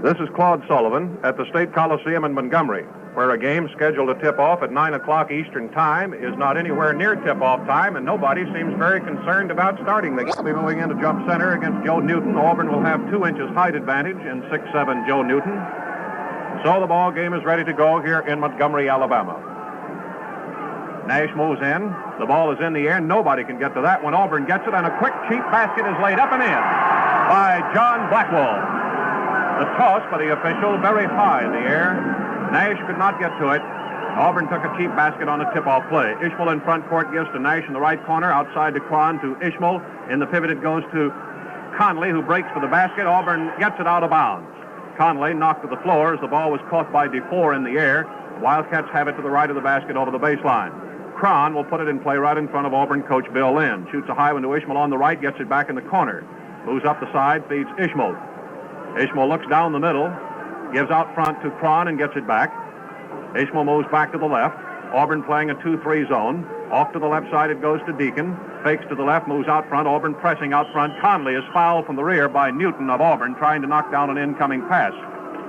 This is Claude Sullivan at the State Coliseum in Montgomery, where a game scheduled to tip off at 9 o'clock Eastern Time is not anywhere near tip-off time, and nobody seems very concerned about starting the game. We'll be moving into jump center against Joe Newton. Auburn will have 2 inches height advantage in 6'7" Joe Newton. So the ball game is ready to go here in Montgomery, Alabama. Nash moves in. The ball is in the air. Nobody can get to that when Auburn gets it, and a quick, cheap basket is laid up and in by John Blackwell. The toss by the official very high in the air. Nash could not get to it. Auburn took a cheap basket on a tip-off play. Ishmael in front court gives to Nash in the right corner. Outside to Cron to Ishmael. In the pivot it goes to Conley, who breaks for the basket. Auburn gets it out of bounds. Conley knocked to the floor as the ball was caught by DeFore in the air. Wildcats have it to the right of the basket over the baseline. Cron will put it in play right in front of Auburn coach Bill Lynn. Shoots a high one to Ishmael on the right, gets it back in the corner. Moves up the side, feeds Ishmael. Ishmael looks down the middle, gives out front to Cron and gets it back. Ishmael moves back to the left. Auburn playing a 2-3 zone. Off to the left side it goes to Deacon. Fakes to the left, moves out front. Auburn pressing out front. Conley is fouled from the rear by Newton of Auburn, trying to knock down an incoming pass.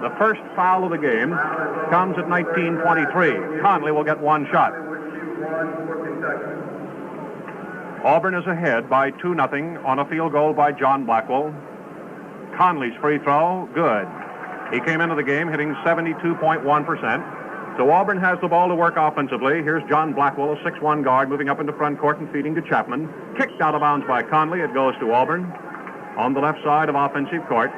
The first foul of the game comes at 19:23. Conley will get 1 shot. Auburn is ahead by 2-0 on a field goal by John Blackwell. Conley's free throw, good. He came into the game hitting 72.1%. So Auburn has the ball to work offensively. Here's John Blackwell, a 6'1" guard, moving up into front court and feeding to Chapman. Kicked out of bounds by Conley. It goes to Auburn on the left side of offensive court.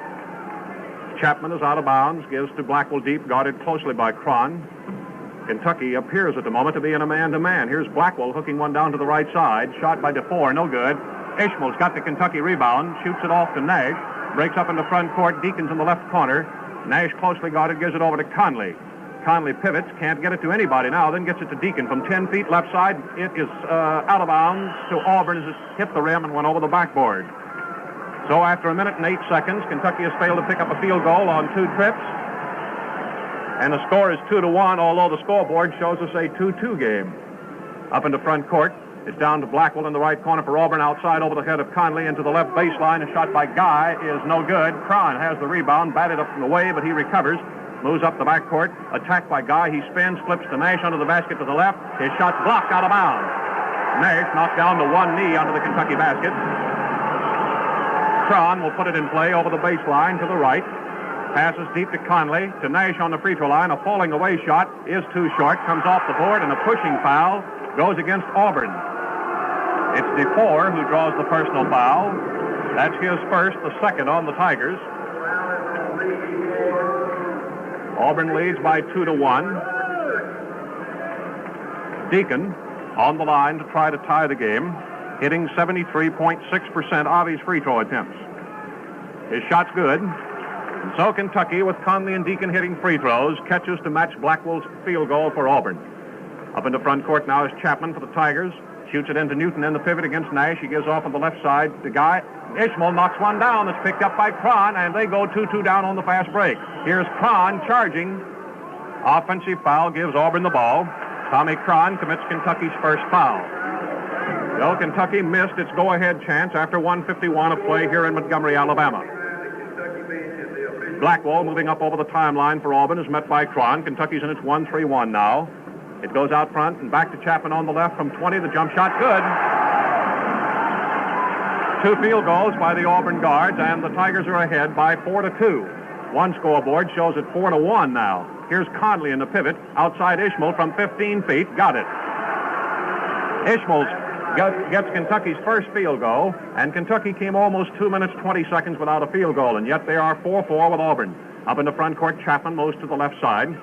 Chapman is out of bounds, gives to Blackwell deep, guarded closely by Cron. Kentucky appears at the moment to be in a man-to-man. Here's Blackwell hooking one down to the right side. Shot by DeFore, no good. Ishmael's got the Kentucky rebound, shoots it off to Nash. Breaks up into front court. Deacon's in the left corner. Nash closely guarded, gives it over to Conley. Conley pivots, can't get it to anybody now, then gets it to Deacon from 10 feet left side. It is out of bounds to Auburn as it hit the rim and went over the backboard. So after 1 minute and 8 seconds, Kentucky has failed to pick up a field goal on 2 trips. And the score is 2-1, although the scoreboard shows us a 2-2 game. Up into front court. It's down to Blackwell in the right corner for Auburn, outside over the head of Conley into the left baseline. A shot by Guy is no good. Cron has the rebound, batted up from the way, but he recovers. Moves up the backcourt. Attacked by Guy. He spins, flips to Nash under the basket to the left. His shot's blocked out of bounds. Nash knocked down to one knee under the Kentucky basket. Cron will put it in play over the baseline to the right. Passes deep to Conley. To Nash on the free throw line. A falling away shot is too short. Comes off the board, and a pushing foul goes against Auburn. It's DeFore who draws the personal foul. That's his first, the second on the Tigers. Auburn leads by 2-1. Deacon on the line to try to tie the game, hitting 73.6% of his free throw attempts. His shot's good. And so Kentucky, with Conley and Deacon hitting free throws, catches to match Blackwell's field goal for Auburn. Up in the front court now is Chapman for the Tigers. Shoots it into Newton in the pivot against Nash. He gives off on the left side to Guy. Ishmael knocks one down. It's picked up by Cron, and they go 2-2 down on the fast break. Here's Cron charging. Offensive foul gives Auburn the ball. Tommy Cron commits Kentucky's first foul. Well, Kentucky missed its go-ahead chance after 1:51 of play here in Montgomery, Alabama. Blackwell moving up over the timeline for Auburn is met by Cron. Kentucky's in its 1-3-1 now. It goes out front and back to Chapman on the left from 20. The jump shot good. 2 field goals by the Auburn guards, and the Tigers are ahead by 4-2. One scoreboard shows it 4-1 now. Here's Conley in the pivot. Outside Ishmael from 15 feet. Got it. Ishmael gets Kentucky's first field goal, and Kentucky came almost 2 minutes, 20 seconds without a field goal, and yet they are 4-4 with Auburn. Up in the front court, Chapman moves to the left side.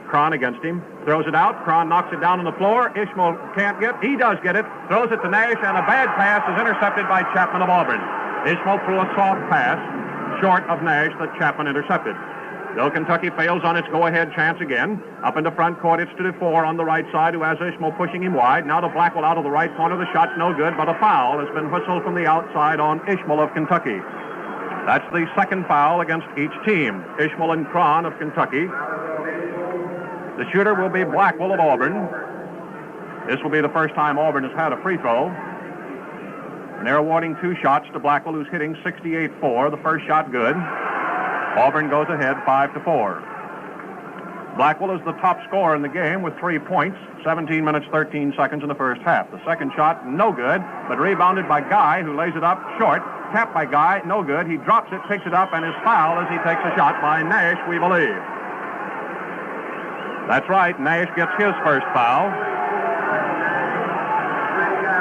Cron against him. Throws it out. Cron knocks it down on the floor. Ishmael can't get. He does get it. Throws it to Nash, and a bad pass is intercepted by Chapman of Auburn. Ishmael threw a soft pass short of Nash that Chapman intercepted. Though Kentucky fails on its go-ahead chance again. Up in the front court, it's to DeFore on the right side, who has Ishmael pushing him wide. Now to Blackwell out of the right corner. The shot's no good, but a foul has been whistled from the outside on Ishmael of Kentucky. That's the second foul against each team. Ishmael and Cron of Kentucky. The shooter will be Blackwell of Auburn. This will be the first time Auburn has had a free throw. And they're awarding 2 shots to Blackwell, who's hitting 68-4. The first shot good. Auburn goes ahead 5-4. Blackwell is the top scorer in the game with 3 points, 17 minutes, 13 seconds in the first half. The second shot, no good, but rebounded by Guy, who lays it up short. Tapped by Guy, no good. He drops it, picks it up, and is fouled as he takes a shot by Nash, we believe. That's right, Nash gets his first foul.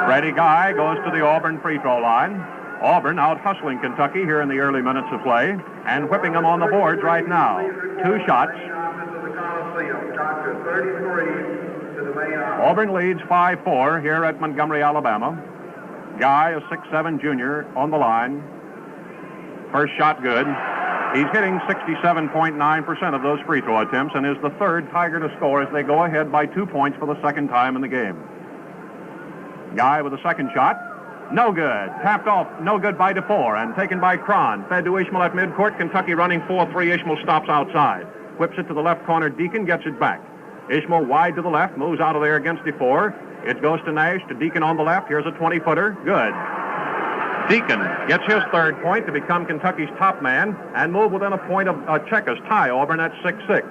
Freddie Guy goes to the Auburn free throw line. Auburn out hustling Kentucky here in the early minutes of play and whipping them on the boards right now. 2 shots. Auburn leads 5-4 here at Montgomery, Alabama. Guy, a 6'7" junior, on the line. First shot good. He's hitting 67.9% of those free throw attempts and is the third Tiger to score as they go ahead by 2 points for the second time in the game. Guy with a second shot. No good. Tapped off. No good by DeFore and taken by Cron. Fed to Ishmael at midcourt. Kentucky running 4-3. Ishmael stops outside. Whips it to the left corner. Deacon gets it back. Ishmael wide to the left. Moves out of there against DeFore. It goes to Nash, to Deacon on the left. Here's a 20-footer. Good. Deacon gets his third point to become Kentucky's top man and move within a point of Checkers tie Auburn at 6-6.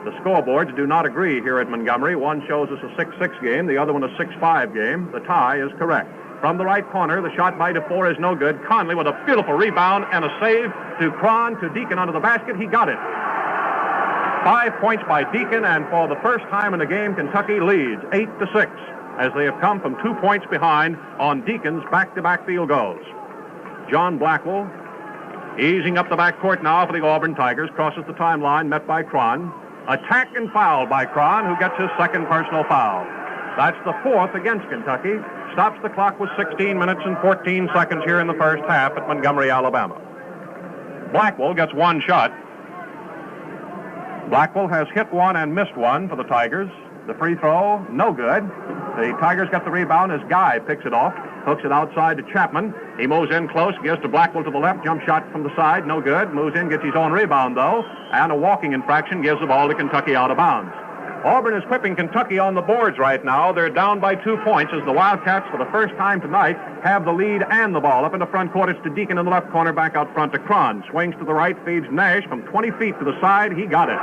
The scoreboards do not agree here at Montgomery. One shows us a 6-6 game. The other one a 6-5 game. The tie is correct. From the right corner, the shot by DeFore is no good. Conley with a beautiful rebound and a save to Cron, to Deacon under the basket. He got it. 5 points by Deacon, and for the first time in the game, Kentucky leads 8-6 as they have come from 2 points behind on Deacon's back-to-back field goals. John Blackwell easing up the backcourt now for the Auburn Tigers, crosses the timeline, met by Cron. Attacked and fouled by Cron, who gets his second personal foul. That's the fourth against Kentucky. Stops the clock with 16 minutes and 14 seconds here in the first half at Montgomery, Alabama. Blackwell gets one shot. Blackwell has hit one and missed one for the Tigers. The free throw, no good. The Tigers get the rebound as Guy picks it off, hooks it outside to Chapman. He moves in close, gives to Blackwell to the left, jump shot from the side, no good. Moves in, gets his own rebound, though, and a walking infraction gives the ball to Kentucky out of bounds. Auburn is whipping Kentucky on the boards right now. They're down by 2 points as the Wildcats, for the first time tonight, have the lead and the ball. Up in the front court, it's to Deacon in the left corner, back out front to Cron. Swings to the right, feeds Nash from 20 feet to the side. He got it.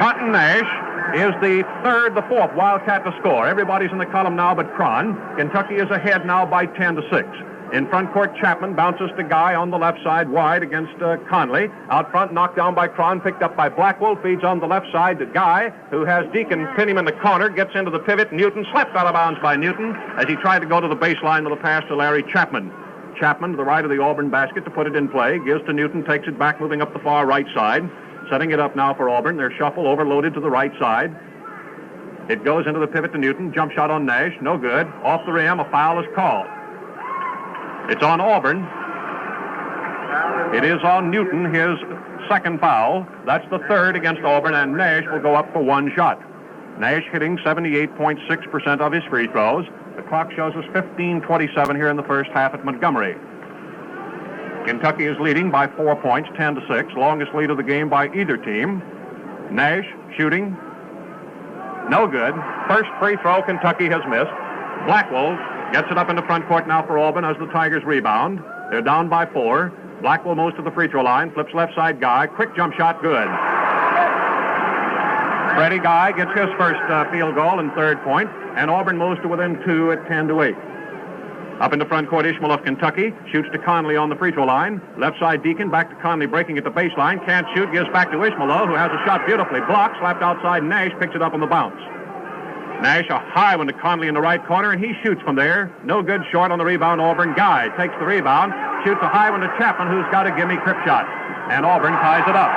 Cotton Nash is the fourth Wildcat to score. Everybody's in the column now but Cron. Kentucky is ahead now by 10-6. In front court, Chapman bounces to Guy on the left side, wide against Conley. Out front, knocked down by Cron, picked up by Blackwell, feeds on the left side to Guy, who has Deacon pin him in the corner, gets into the pivot. Newton slapped out of bounds by Newton as he tried to go to the baseline with a pass to Larry Chapman. Chapman to the right of the Auburn basket to put it in play, gives to Newton, takes it back, moving up the far right side. Setting it up now for Auburn. Their shuffle overloaded to the right side. It goes into the pivot to Newton. Jump shot on Nash. No good. Off the rim. A foul is called. It's on Auburn. It is on Newton, his second foul. That's the third against Auburn, and Nash will go up for one shot. Nash hitting 78.6% of his free throws. The clock shows us 15:27 here in the first half at Montgomery. Kentucky is leading by 4 points, 10-6. Longest lead of the game by either team. Nash shooting. No good. First free throw Kentucky has missed. Blackwell gets it up in the front court now for Auburn as the Tigers rebound. They're down by 4. Blackwell moves to the free throw line, flips left side Guy. Quick jump shot, good. Freddie Guy gets his first field goal and third point, and Auburn moves to within 2 at 10-8. Up in the front court, Ishmael of Kentucky shoots to Conley on the free throw line. Left side Deacon, back to Conley, breaking at the baseline. Can't shoot, gives back to Ishmael, who has a shot beautifully blocked. Slapped outside Nash, picks it up on the bounce. Nash, a high one to Conley in the right corner, and he shoots from there. No good, short on the rebound. Auburn. Guy takes the rebound, shoots a high one to Chapman, who's got a gimme crip shot. And Auburn ties it up.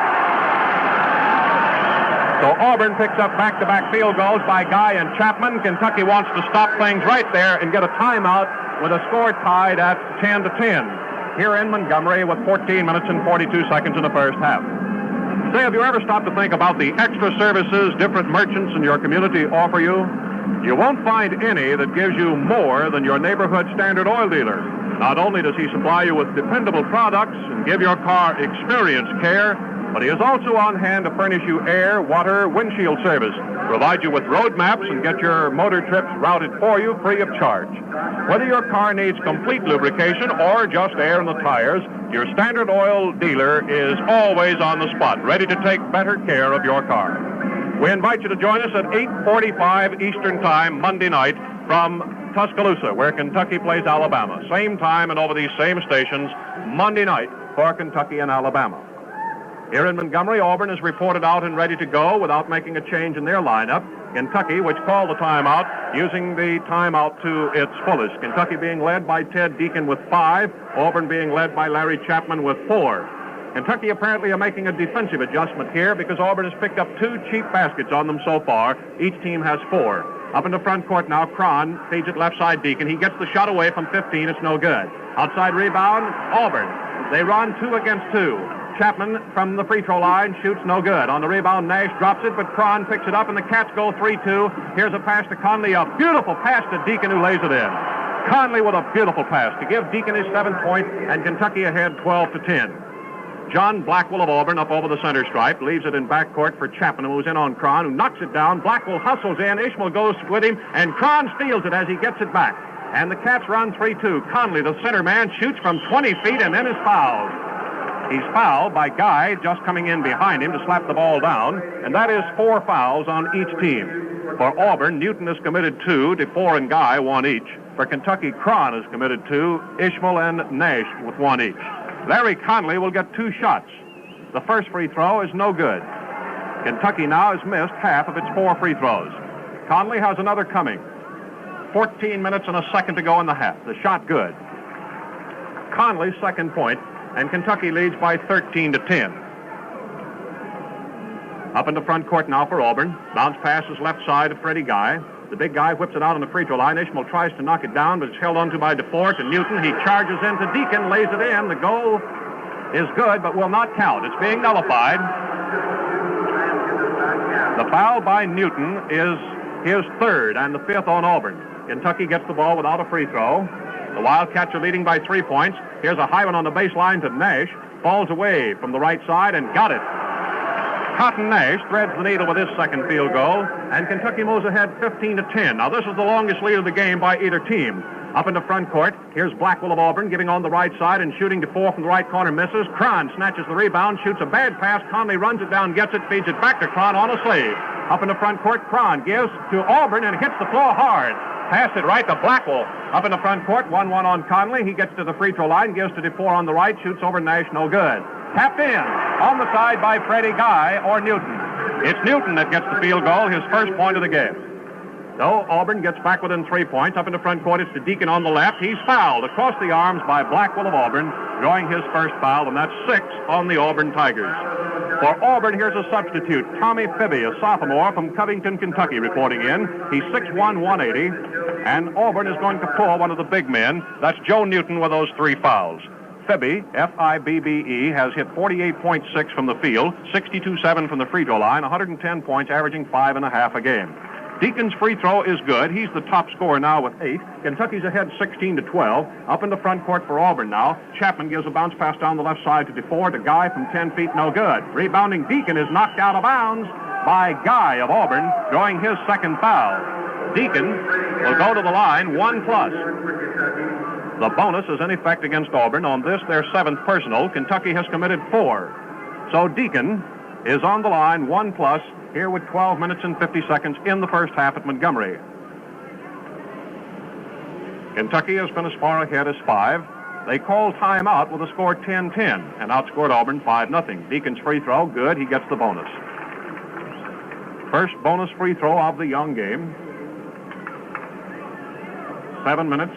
So Auburn picks up back-to-back field goals by Guy and Chapman. Kentucky wants to stop things right there and get a timeout with a score tied at 10-10 here in Montgomery with 14 minutes and 42 seconds in the first half. Say, have you ever stopped to think about the extra services different merchants in your community offer you? You won't find any that gives you more than your neighborhood Standard Oil dealer. Not only does he supply you with dependable products and give your car experienced care, But he is also on hand to furnish you air, water, windshield service, provide you with road maps, and get your motor trips routed for you free of charge. Whether your car needs complete lubrication or just air in the tires, your Standard Oil dealer is always on the spot, ready to take better care of your car. We invite you to join us at 8:45 Eastern Time Monday night from Tuscaloosa, where Kentucky plays Alabama. Same time and over these same stations, Monday night for Kentucky and Alabama. Here in Montgomery, Auburn is reported out and ready to go without making a change in their lineup. Kentucky, which called the timeout, using the timeout to its fullest. Kentucky being led by Ted Deacon with 5, Auburn being led by Larry Chapman with 4. Kentucky apparently are making a defensive adjustment here because Auburn has picked up 2 cheap baskets on them so far. Each team has 4. Up in the front court now, Cron feeds it left side Deacon. He gets the shot away from 15. It's no good. Outside rebound, Auburn. They run 2 against 2. Chapman from the free throw line shoots no good. On the rebound, Nash drops it, but Cron picks it up, and the Cats go 3-2. Here's a pass to Conley, a beautiful pass to Deacon, who lays it in. Conley with a beautiful pass to give Deacon his 7th point, and Kentucky ahead 12-10. John Blackwell of Auburn up over the center stripe, leaves it in backcourt for Chapman, who's in on Cron, who knocks it down. Blackwell hustles in, Ishmael goes with him, and Cron steals it as he gets it back. And the Cats run 3-2. Conley, the center man, shoots from 20 feet and then is fouled. He's fouled by Guy just coming in behind him to slap the ball down, and that is 4 fouls on each team. For Auburn, Newton has committed 2, DeFore and Guy 1 each. For Kentucky, Cron has committed 2, Ishmael and Nash with 1 each. Larry Conley will get 2 shots. The first free throw is no good. Kentucky now has missed half of its 4 free throws. Conley has another coming. 14 minutes and a second to go in the half. The shot good. Conley's 2nd point, and Kentucky leads by 13-10. Up in the front court now for Auburn. Bounce passes left side to Freddie Guy. The big guy whips it out on the free throw line. Ishmael tries to knock it down, but it's held onto by DeFore to Newton. He charges into Deacon, lays it in. The goal is good, but will not count. It's being nullified. The foul by Newton is his 3rd and the 5th on Auburn. Kentucky gets the ball without a free throw. The Wildcats are leading by 3 points. Here's a high one on the baseline to Nash. Falls away from the right side and got it. Cotton Nash threads the needle with his 2nd field goal, and Kentucky moves ahead 15-10. Now, this is the longest lead of the game by either team. Up in the front court, here's Blackwell of Auburn giving on the right side and shooting DeFore from the right corner, misses. Cron snatches the rebound, shoots a bad pass. Conley runs it down, gets it, feeds it back to Cron on a slave. Up in the front court, Cron gives to Auburn and hits the floor hard. Pass it right to Blackwell. Up in the front court, 1-1 on Conley. He gets to the free throw line, gives to DeFore on the right, shoots over Nash, no good. Tapped in on the side by Freddie Guy or Newton. It's Newton that gets the field goal, his 1st point of the game. So Auburn gets back within 3 points. Up in the front court, it's to Deacon on the left. He's fouled across the arms by Blackwell of Auburn, drawing his 1st foul, and that's 6 on the Auburn Tigers. For Auburn, here's a substitute, Tommy Fibby, a sophomore from Covington, Kentucky, reporting in. He's 6'1", 180, and Auburn is going to pull one of the big men. That's Joe Newton with those 3 fouls. Fibby, F-I-B-B-E, has hit 48.6 from the field, 62.7 from the free throw line, 110 points, averaging 5.5 a game. Deacon's free throw is good. He's the top scorer now with 8. Kentucky's ahead 16-12. Up in the front court for Auburn now. Chapman gives a bounce pass down the left side to DeFore. To Guy from 10 feet, no good. Rebounding Deacon is knocked out of bounds by Guy of Auburn, drawing his 2nd foul. Deacon will go to the line, 1+. The bonus is in effect against Auburn. On this, their 7th personal. Kentucky has committed 4. So Deacon is on the line, 1+, here with 12 minutes and 50 seconds in the first half at Montgomery. Kentucky has been as far ahead as 5. They called timeout with a score 10-10 and outscored Auburn 5-0. Deacon's free throw, good. He gets the bonus. First bonus free throw of the young game. 7 minutes,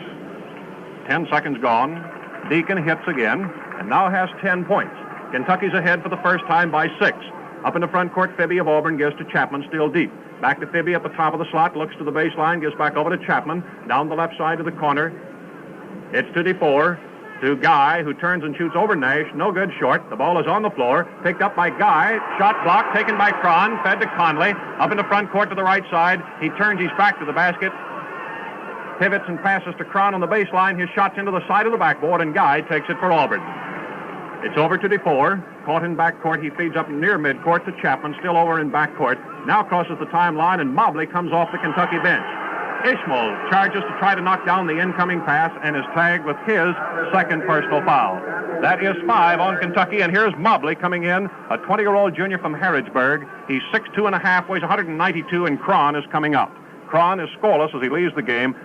10 seconds gone. Deacon hits again and now has 10 points. Kentucky's ahead for the first time by 6. Up in the front court, Fibby of Auburn gives to Chapman, still deep. Back to Fibby at the top of the slot, looks to the baseline, gives back over to Chapman. Down the left side to the corner. It's to DeFore, to Guy, who turns and shoots over Nash. No good, short. The ball is on the floor. Picked up by Guy. Shot blocked, taken by Cron, fed to Conley. Up in the front court to the right side. He turns his back to the basket. Pivots and passes to Cron on the baseline. His shot's into the side of the backboard, and Guy takes it for Auburn. It's over to DeFore. Caught in backcourt, he feeds up near midcourt to Chapman, still over in backcourt. Now crosses the timeline, and Mobley comes off the Kentucky bench. Ishmael charges to try to knock down the incoming pass and is tagged with his second personal foul. That is 5 on Kentucky, and here's Mobley coming in, a 20-year-old junior from Harrodsburg. He's 6'2.5", weighs 192, and Cron is coming up. Cron is scoreless as he leaves the game.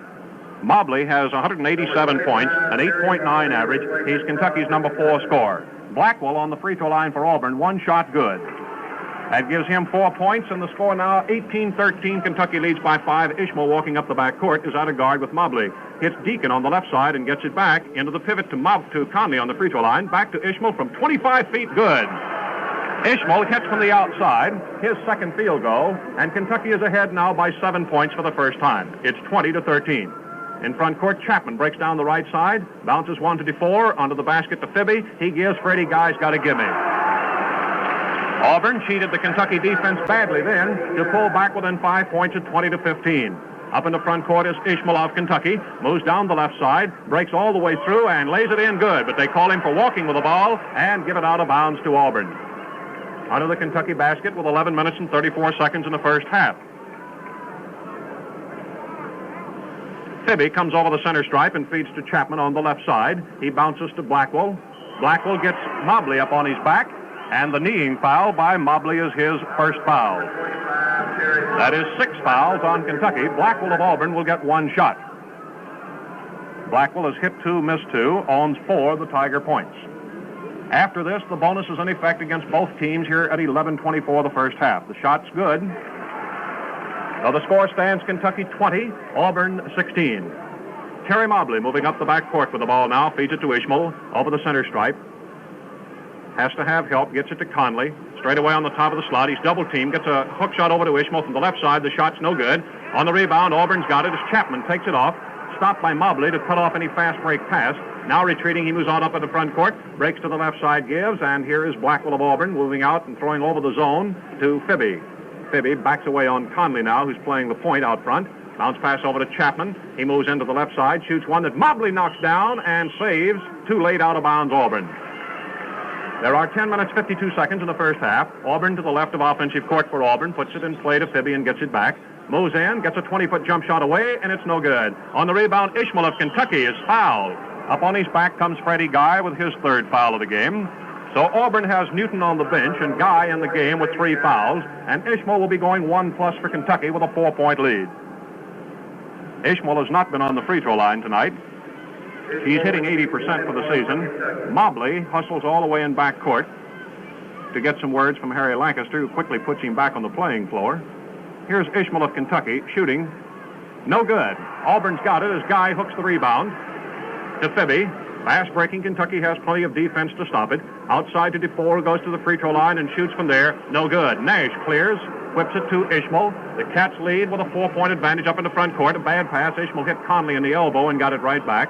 Mobley has 187 points, an 8.9 average. He's Kentucky's number 4 scorer. Blackwell on the free throw line for Auburn, one shot good. That gives him 4 points, and the score now 18-13. Kentucky leads by 5. Ishmael walking up the backcourt is out of guard with Mobley. Hits Deacon on the left side and gets it back into the pivot to Conley on the free throw line. Back to Ishmael from 25 feet, good. Ishmael hits from the outside, his second field goal, and Kentucky is ahead now by 7 points for the first time. It's 20-13. In front court, Chapman breaks down the right side, bounces one to DeFore, onto the basket to Fibby. He gives Freddie Guy's got to give me. Auburn cheated the Kentucky defense badly then to pull back within 5 points at 20-15. Up in the front court is Ishmael of Kentucky, moves down the left side, breaks all the way through and lays it in good, but they call him for walking with the ball and give it out of bounds to Auburn. Under the Kentucky basket with 11 minutes and 34 seconds in the first half. Fibby comes over the center stripe and feeds to Chapman on the left side. He bounces to Blackwell. Blackwell gets Mobley up on his back, and the kneeing foul by Mobley is his first foul. That is 6 fouls on Kentucky. Blackwell of Auburn will get 1 shot. Blackwell has hit 2, missed 2, owns 4 of the Tiger points. After this, the bonus is in effect against both teams here at 11:24 the first half. The shot's good. So the score stands Kentucky 20, Auburn 16. Terry Mobley moving up the backcourt with the ball now, feeds it to Ishmael over the center stripe. Has to have help, gets it to Conley. Straight away on the top of the slot, he's double-teamed, gets a hook shot over to Ishmael from the left side. The shot's no good. On the rebound, Auburn's got it as Chapman takes it off. Stopped by Mobley to cut off any fast break pass. Now retreating, he moves on up at the front court, breaks to the left side, gives, and here is Blackwell of Auburn moving out and throwing over the zone to Fibby. Fibby backs away on Conley now, who's playing the point out front. Bounce pass over to Chapman. He moves into the left side, shoots one that Mobley knocks down and saves. Too late, out of bounds, Auburn. There are 10 minutes, 52 seconds in the first half. Auburn to the left of offensive court for Auburn, puts it in play to Fibby and gets it back. Moves in, gets a 20-foot jump shot away, and it's no good. On the rebound, Ishmael of Kentucky is fouled. Up on his back comes Freddie Guy with his 3rd foul of the game. So Auburn has Newton on the bench and Guy in the game with 3 fouls, and Ishmael will be going 1+ for Kentucky with a 4-point lead. Ishmael has not been on the free throw line tonight. He's hitting 80% for the season. Mobley hustles all the way in back court to get some words from Harry Lancaster, who quickly puts him back on the playing floor. Here's Ishmael of Kentucky shooting. No good. Auburn's got it as Guy hooks the rebound to Fibby. Fast breaking, Kentucky has plenty of defense to stop it. Outside to DeFore, who goes to the free throw line and shoots from there. No good. Nash clears, whips it to Ishmael. The Cats lead with a 4-point advantage up in the front court. A bad pass. Ishmael hit Conley in the elbow and got it right back.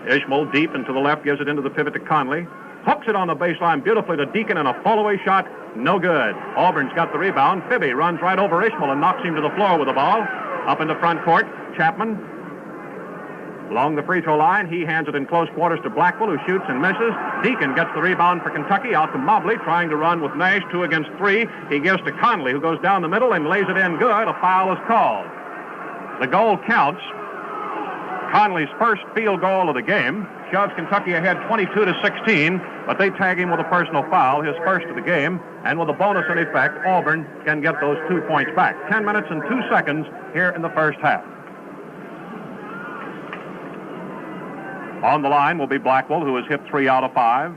Ishmael deep and to the left, gives it into the pivot to Conley. Hooks it on the baseline beautifully to Deacon, and a fall-away shot. No good. Auburn's got the rebound. Fibby runs right over Ishmael and knocks him to the floor with the ball. Up in the front court, Chapman. Along the free throw line, he hands it in close quarters to Blackwell, who shoots and misses. Deacon gets the rebound for Kentucky, out to Mobley, trying to run with Nash, 2 against 3. He gives to Conley, who goes down the middle and lays it in good. A foul is called. The goal counts. Conley's first field goal of the game shoves Kentucky ahead 22-16, but they tag him with a personal foul, his first of the game, and with a bonus in effect, Auburn can get those 2 points back. 10 minutes and 2 seconds here in the first half. On the line will be Blackwell, who has hit 3 out of 5.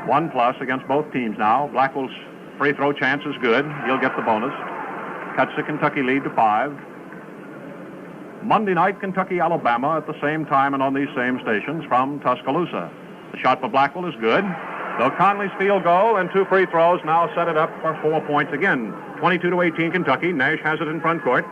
1+ against both teams now. Blackwell's free throw chance is good. He'll get the bonus. Cuts the Kentucky lead to 5. Monday night, Kentucky, Alabama at the same time and on these same stations from Tuscaloosa. The shot for Blackwell is good. So Conley's field goal and 2 free throws now set it up for 4 points again. 22-18 Kentucky. Nash has it in front court.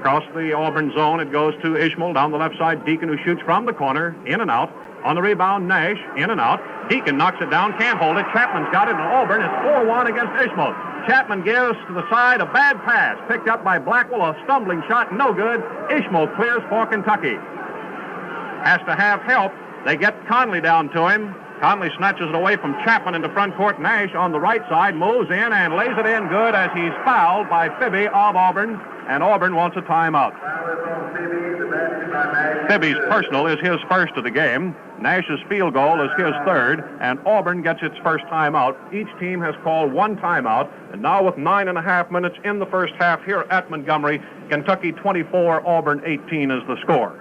Across the Auburn zone, it goes to Ishmael down the left side. Deacon, who shoots from the corner, in and out. On the rebound, Nash, in and out. Deacon knocks it down, can't hold it. Chapman's got it, and Auburn is 4-1 against Ishmael. Chapman gives to the side a bad pass, picked up by Blackwell, a stumbling shot, no good. Ishmael clears for Kentucky. Has to have help They get Conley down to him. Conley snatches it away from Chapman into front court. Nash on the right side moves in and lays it in good as he's fouled by Fibby of Auburn, and Auburn wants a timeout. Fibby's personal is his first of the game. Nash's field goal is his third, and Auburn gets its first timeout. Each team has called one timeout, and now with 9.5 minutes in the first half here at Montgomery, Kentucky 24, Auburn 18 is the score.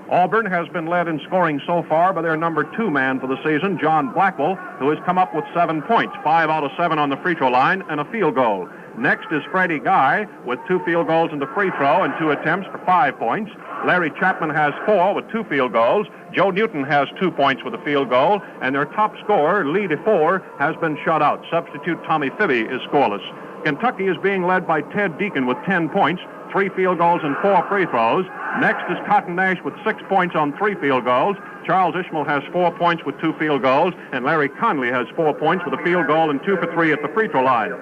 Auburn has been led in scoring so far by their number 2 man for the season, John Blackwell, who has come up with 7 points, 5 out of 7 on the free throw line, and a field goal. Next is Freddie Guy with 2 field goals and a free throw and 2 attempts for 5 points. Larry Chapman has 4 with 2 field goals. Joe Newton has 2 points with a field goal, and their top scorer, Lee DeFore, has been shut out. Substitute Tommy Fibby is scoreless. Kentucky is being led by Ted Deacon with 10 points, 3 field goals and 4 free throws. Next is Cotton Nash with 6 points on 3 field goals. Charles Ishmael has 4 points with 2 field goals, and Larry Conley has 4 points with a field goal and 2 for 3 at the free throw line.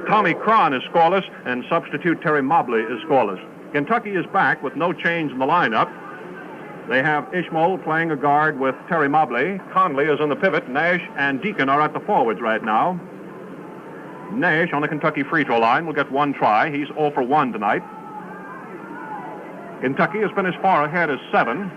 Tommy Cron is scoreless, and substitute Terry Mobley is scoreless. Kentucky is back with no change in the lineup. They have Ishmael playing a guard with Terry Mobley. Conley is in the pivot. Nash and Deacon are at the forwards right now. Nash on the Kentucky free throw line will get 1 try. He's 0 for 1 tonight. Kentucky has been as far ahead as 7.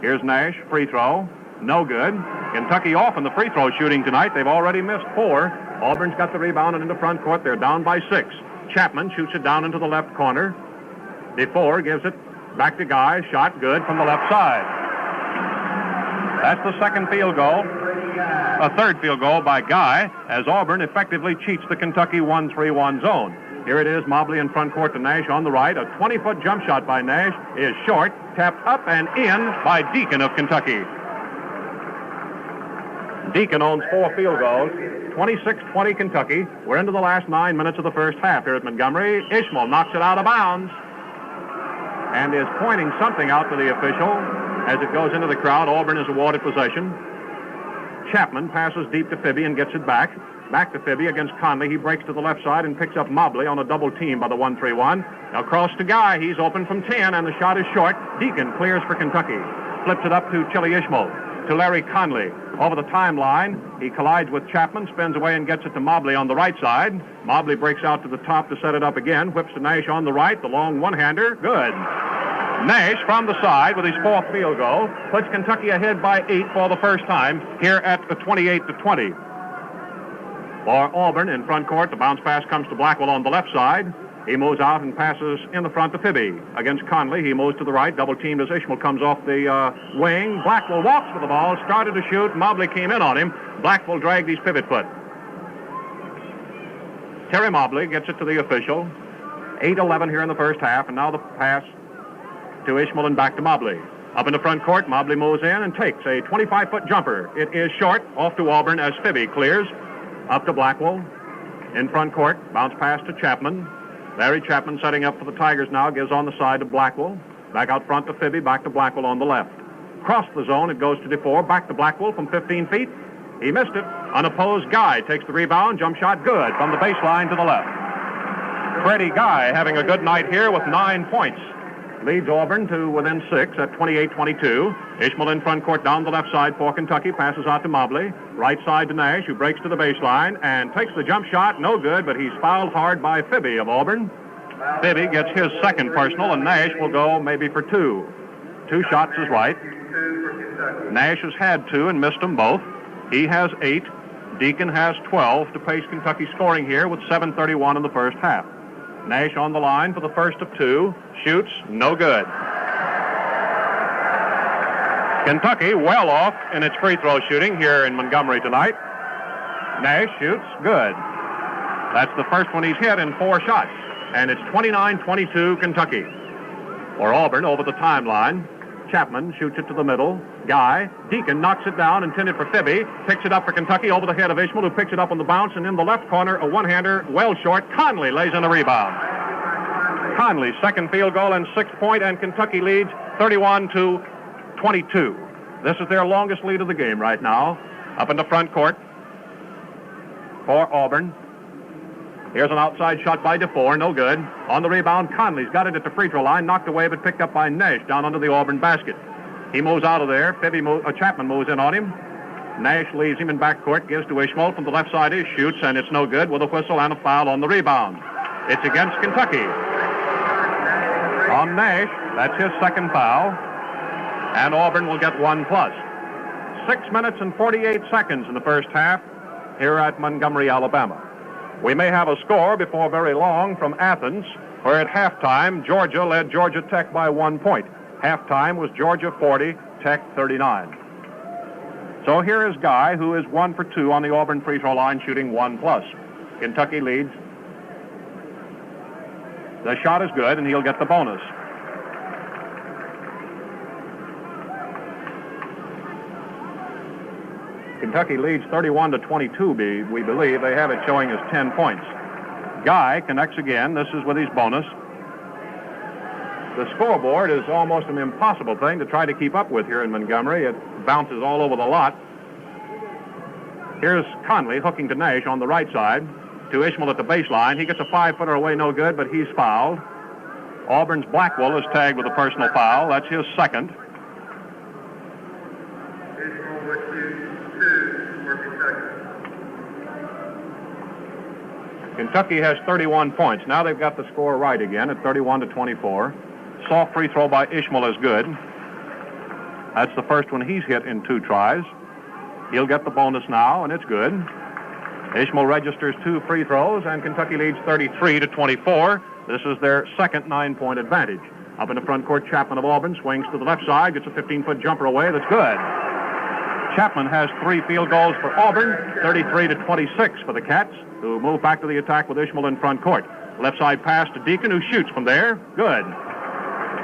Here's Nash, free throw. No good. Kentucky off in the free throw shooting tonight. They've already missed 4. Auburn's got the rebound and into front court. They're down by 6. Chapman shoots it down into the left corner. DeFore gives it back to Guy. Shot good from the left side. That's the second field goal. A third field goal by Guy as Auburn effectively cheats the Kentucky 1-3-1 zone. Here it is, Mobley in front court to Nash on the right. A 20-foot jump shot by Nash is short, tapped up and in by Deacon of Kentucky. Deacon owns 4 field goals. 26-20 Kentucky. We're into the last 9 minutes of the first half here at Montgomery. Ishmael knocks it out of bounds and is pointing something out to the official as it goes into the crowd. Auburn is awarded possession. Chapman passes deep to Fibby and gets it back. Back to Fibby against Conley. He breaks to the left side and picks up Mobley on a double team by the 1-3-1. Now cross to Guy. He's open from 10, and the shot is short. Deacon clears for Kentucky. Flips it up to Chili Ishmael. To Larry Conley. Over the timeline, he collides with Chapman, spins away and gets it to Mobley on the right side. Mobley breaks out to the top to set it up again. Whips to Nash on the right. The long one-hander. Good. Nash from the side with his 4th field goal puts Kentucky ahead by 8 for the first time here at the 28-20. For Auburn in front court, the bounce pass comes to Blackwell on the left side. He moves out and passes in the front to Fibby. Against Conley, he moves to the right. Double teamed as Ishmael comes off the wing. Blackwell walks with the ball, started to shoot. Mobley came in on him. Blackwell dragged his pivot foot. Terry Mobley gets it to the official. 8-11 here in the first half, and now the pass to Ishmael and back to Mobley. Up in the front court, Mobley moves in and takes a 25-foot jumper. It is short, off to Auburn as Fibby clears. Up to Blackwell. In front court, bounce pass to Chapman. Larry Chapman setting up for the Tigers now, gives on the side to Blackwell. Back out front to Fibby, back to Blackwell on the left. Across the zone, it goes to DeFore, back to Blackwell from 15 feet. He missed it. Unopposed Guy takes the rebound, jump shot good from the baseline to the left. Freddie Guy having a good night here with 9 points. Leads Auburn to within 6 at 28-22. Ishmael in front court down the left side for Kentucky. Passes out to Mobley. Right side to Nash, who breaks to the baseline and takes the jump shot. No good, but he's fouled hard by Fibby of Auburn. Fibby gets his second personal, and Nash will go maybe for 2. 2 shots is right. Nash has had 2 and missed them both. He has 8. Deacon has 12 to pace Kentucky scoring here with 7:31 in the first half. Nash on the line for the first of 2. Shoots, no good. Kentucky well off in its free throw shooting here in Montgomery tonight. Nash shoots, good. That's the first one he's hit in 4 shots. And it's 29-22 Kentucky. For Auburn over the timeline, Chapman shoots it to the middle. Guy. Deacon knocks it down, intended for Fibby. Picks it up for Kentucky over the head of Ishmael, who picks it up on the bounce. And in the left corner, a one-hander, well short. Conley lays in a rebound. Conley's second field goal and 6th point, and Kentucky leads 31-22. This is their longest lead of the game right now. Up in the front court for Auburn. Here's an outside shot by DeFore, no good. On the rebound, Conley's got it at the free throw line, knocked away but picked up by Nash down under the Auburn basket. He moves out of there. Chapman moves in on him. Nash leaves him in backcourt, gives to Ishmael. From the left side, he shoots, and it's no good with a whistle and a foul on the rebound. It's against Kentucky. On Nash, that's his second foul, and Auburn will get 1+. 6 minutes and 48 seconds in the first half here at Montgomery, Alabama. We may have a score before very long from Athens, where at halftime, Georgia led Georgia Tech by 1 point. Halftime was Georgia 40, Tech 39. So here is Guy, who is 1 for 2 on the Auburn free throw line, shooting 1+. Kentucky leads. The shot is good, and he'll get the bonus. Kentucky leads 31-22, we believe. They have it showing as 10 points. Guy connects again. This is with his bonus. The scoreboard is almost an impossible thing to try to keep up with here in Montgomery. It bounces all over the lot. Here's Conley hooking to Nash on the right side. To Ishmael at the baseline. He gets a 5-footer away, no good, but he's fouled. Auburn's Blackwell is tagged with a personal foul. That's his second. Kentucky has 31 points. Now they've got the score right again at 31-24. Soft free throw by Ishmael is good. That's the first one he's hit in 2 tries. He'll get the bonus now, and it's good. Ishmael registers 2 free throws, and Kentucky leads 33-24. This is their second 9-point advantage. Up in the front court, Chapman of Auburn swings to the left side, gets a 15-foot jumper away. That's good. Chapman has 3 field goals for Auburn, 33-26 for the Cats, who move back to the attack with Ishmael in front court. Left side pass to Deacon, who shoots from there. Good.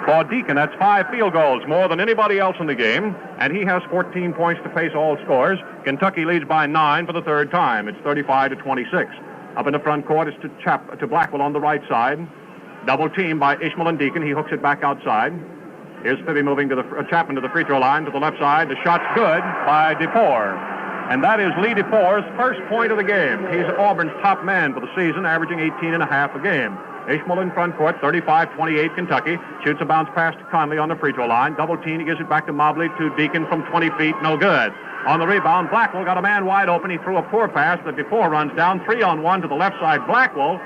For Deacon, that's 5 field goals, more than anybody else in the game, and he has 14 points to face all scores. Kentucky leads by 9 for the third time. It's 35-26. Up in the front court, it's to Blackwell on the right side. Double team by Ishmael and Deacon. He hooks it back outside. Here's Fibby moving to the Chapman to the free throw line to the left side. The shot's good by DeFore. And that is Lee DeFore's first point of the game. He's Auburn's top man for the season, averaging 18.5 a game. Ishmael in front court, 35-28 Kentucky. Shoots a bounce pass to Conley on the free throw line. Double team, he gives it back to Mobley, to Deacon from 20 feet, no good. On the rebound, Blackwell got a man wide open. He threw a poor pass that DeFore runs down. 3-on-1 to the left side. Blackwell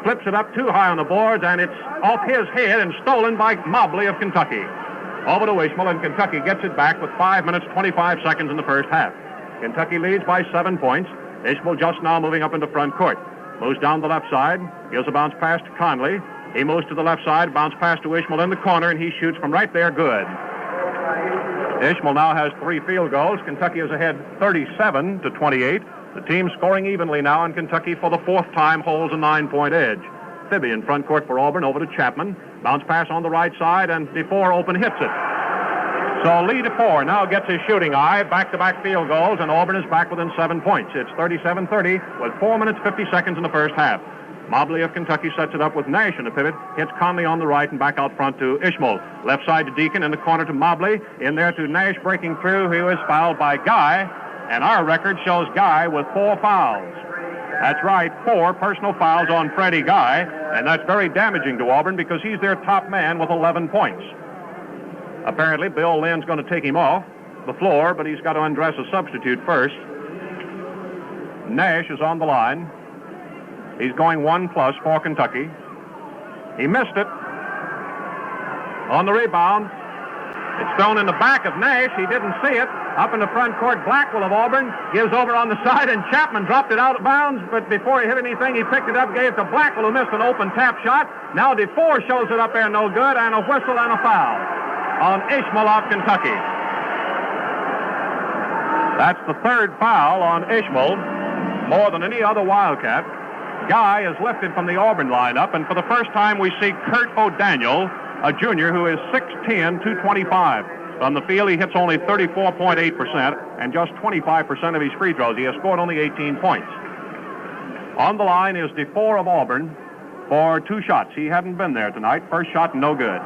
flips it up too high on the boards, and it's off his head and stolen by Mobley of Kentucky. Over to Ishmael, and Kentucky gets it back with 5 minutes, 25 seconds in the first half. Kentucky leads by 7 points. Ishmael just now moving up into front court. Moves down the left side, gives a bounce pass to Conley. He moves to the left side, bounce pass to Ishmael in the corner, and he shoots from right there, good. Ishmael now has 3 field goals. Kentucky is ahead 37-28. The team scoring evenly now, and Kentucky for the 4th time holds a 9-point edge. Fibby in front court for Auburn, over to Chapman. Bounce pass on the right side, and DeFore open hits it. So Lee DeFore now gets his shooting eye, back-to-back field goals, and Auburn is back within 7 points. It's 37-30 with 4 minutes, 50 seconds in the first half. Mobley of Kentucky sets it up with Nash in the pivot, hits Conley on the right and back out front to Ishmael. Left side to Deacon, in the corner to Mobley, in there to Nash breaking through. He was fouled by Guy, and our record shows Guy with 4 fouls. That's right, 4 personal fouls on Freddie Guy, and that's very damaging to Auburn because he's their top man with 11 points. Apparently, Bill Lynn's going to take him off the floor, but he's got to undress a substitute first. Nash is on the line. He's going 1+ for Kentucky. He missed it. On the rebound, it's thrown in the back of Nash. He didn't see it. Up in the front court, Blackwell of Auburn gives over on the side, and Chapman dropped it out of bounds, but before he hit anything, he picked it up, gave it to Blackwell, who missed an open tap shot. Now DeFore shows it up there, no good, and a whistle and a foul on Ishmael of Kentucky. That's the 3rd foul on Ishmael, more than any other Wildcat. Guy is lifted from the Auburn lineup, and for the first time we see Kurt O'Daniel, a junior who is 6'10", 225. From the field, he hits only 34.8% and just 25% of his free throws. He has scored only 18 points. On the line is DeFore of Auburn for 2 shots. He hadn't been there tonight. First shot, no good.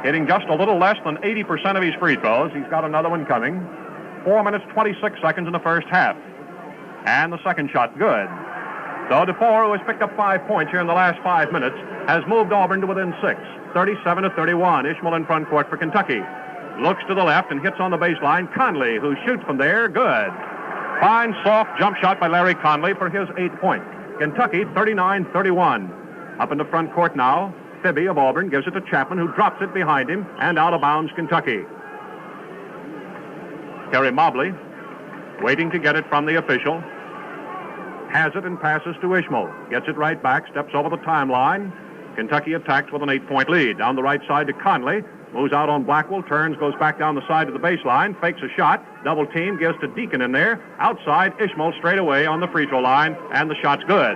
Hitting just a little less than 80% of his free throws. He's got another one coming. 4 minutes, 26 seconds in the first half. And the second shot, good. So DeFore, who has picked up 5 points here in the last 5 minutes, has moved Auburn to within 6, 37-31. Ishmael in front court for Kentucky. Looks to the left and hits on the baseline. Conley, who shoots from there, good. Fine, soft jump shot by Larry Conley for his 8th point. Kentucky 39-31. Up in the front court now, Fibby of Auburn gives it to Chapman, who drops it behind him, and out of bounds Kentucky. Terry Mobley, waiting to get it from the official, has it and passes to Ishmael. Gets it right back, steps over the timeline. Kentucky attacks with an 8-point lead. Down the right side to Conley. Moves out on Blackwell, turns, goes back down the side of the baseline, fakes a shot, double team, gives to Deacon in there. Outside, Ishmael straight away on the free throw line, and the shot's good.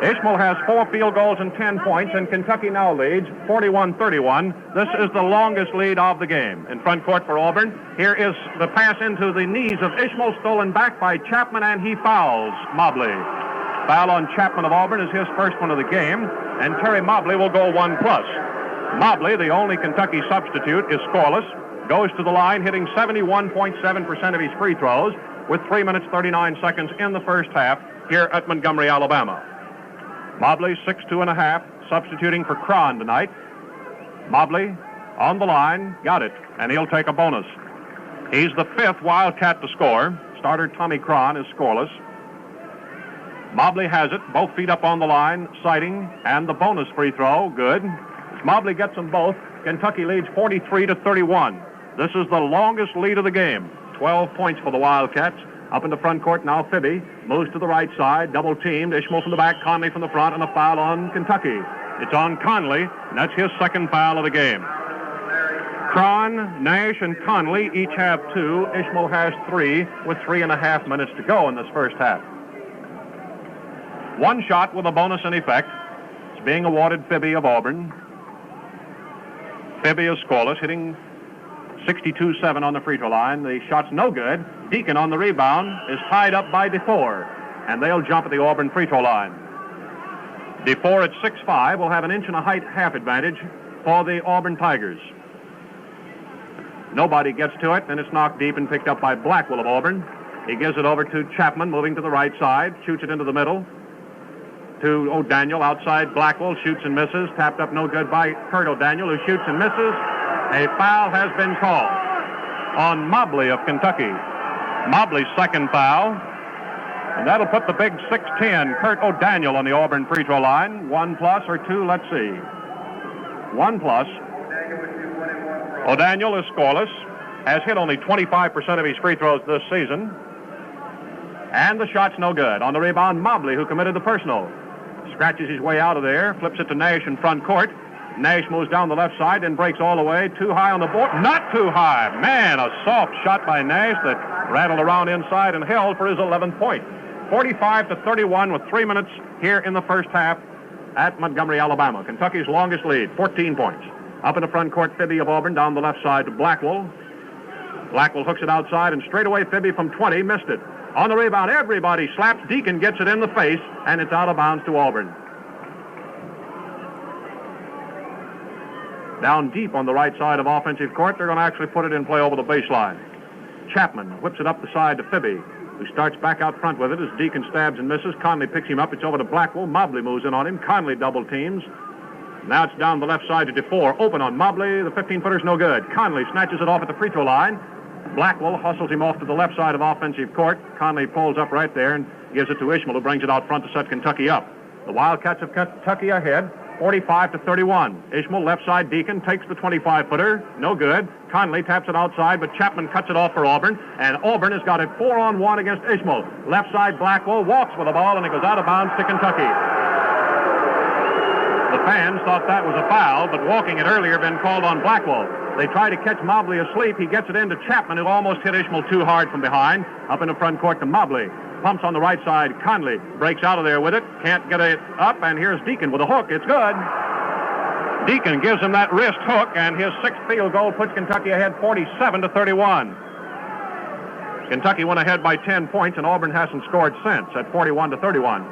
Ishmael has 4 field goals and 10 points, and Kentucky now leads 41-31. This is the longest lead of the game. In front court for Auburn, here is the pass into the knees of Ishmael, stolen back by Chapman, and he fouls Mobley. Foul on Chapman of Auburn is his first one of the game, and Terry Mobley will go 1+. Mobley, the only Kentucky substitute, is scoreless, goes to the line, hitting 71.7% of his free throws with 3 minutes 39 seconds in the first half here at Montgomery, Alabama. Mobley 6'2½", substituting for Cron tonight. Mobley on the line, got it, and he'll take a bonus. He's the 5th Wildcat to score. Starter Tommy Cron is scoreless. Mobley has it, both feet up on the line, sighting, and the bonus free throw, good. Mobley gets them both. Kentucky leads 43-31. This is the longest lead of the game. 12 points for the Wildcats. Up in the front court now, Fibby moves to the right side, double teamed. Ishmael from the back, Conley from the front, and a foul on Kentucky. It's on Conley, and that's his 2nd foul of the game. Cron, Nash, and Conley each have 2. Ishmael has 3 with 3.5 minutes to go in this first half. 1 shot with a bonus in effect. It's being awarded Fibby of Auburn. Fibby is scoreless, hitting 62-7 on the free throw line. The shot's no good. Deacon on the rebound is tied up by DeFore, and they'll jump at the Auburn free throw line. DeFore at 6'5" will have an inch and a height half advantage for the Auburn Tigers. Nobody gets to it, and it's knocked deep and picked up by Blackwell of Auburn. He gives it over to Chapman, moving to the right side, shoots it into the middle. To O'Daniel, outside Blackwell, shoots and misses. Tapped up no good by Kurt O'Daniel, who shoots and misses. A foul has been called on Mobley of Kentucky. Mobley's 2nd foul. And that'll put the big 6'10", Kurt O'Daniel on the Auburn free throw line. 1+ or 2, let's see. 1+. O'Daniel is scoreless, has hit only 25% of his free throws this season. And the shot's no good. On the rebound, Mobley, who committed the personal. Scratches his way out of there, flips it to Nash in front court. Nash moves down the left side and breaks all the way. Too high on the board. Not too high. Man, a soft shot by Nash that rattled around inside and held for his 11th point. 45-31 with 3 minutes here in the first half at Montgomery, Alabama. Kentucky's longest lead, 14 points. Up in the front court, Fibby of Auburn down the left side to Blackwell. Blackwell hooks it outside, and straight away Fibby from 20 missed it. On the rebound, everybody slaps. Deacon gets it in the face, and it's out of bounds to Auburn. Down deep on the right side of offensive court, they're going to actually put it in play over the baseline. Chapman whips it up the side to Fibby, who starts back out front with it as Deacon stabs and misses. Conley picks him up. It's over to Blackwell. Mobley moves in on him. Conley double teams. Now it's down the left side to DeFore. Open on Mobley. The 15-footer's no good. Conley snatches it off at the free throw line. Blackwell hustles him off to the left side of offensive court. Conley pulls up right there and gives it to Ishmael, who brings it out front to set Kentucky up. The Wildcats of Kentucky ahead, 45-31. Ishmael, left side, Deacon takes the 25-footer. No good. Conley taps it outside, but Chapman cuts it off for Auburn, and Auburn has got it 4-on-1 against Ishmael. Left side, Blackwell walks with the ball, and it goes out of bounds to Kentucky. The fans thought that was a foul, but walking it earlier been called on Blackwell. They try to catch Mobley asleep. He gets it into Chapman, who almost hit Ishmael too hard from behind. Up in the front court to Mobley. Pumps on the right side. Conley breaks out of there with it. Can't get it up, and here's Deacon with a hook. It's good. Deacon gives him that wrist hook, and his 6th field goal puts Kentucky ahead 47-31. Kentucky went ahead by 10 points, and Auburn hasn't scored since at 41-31.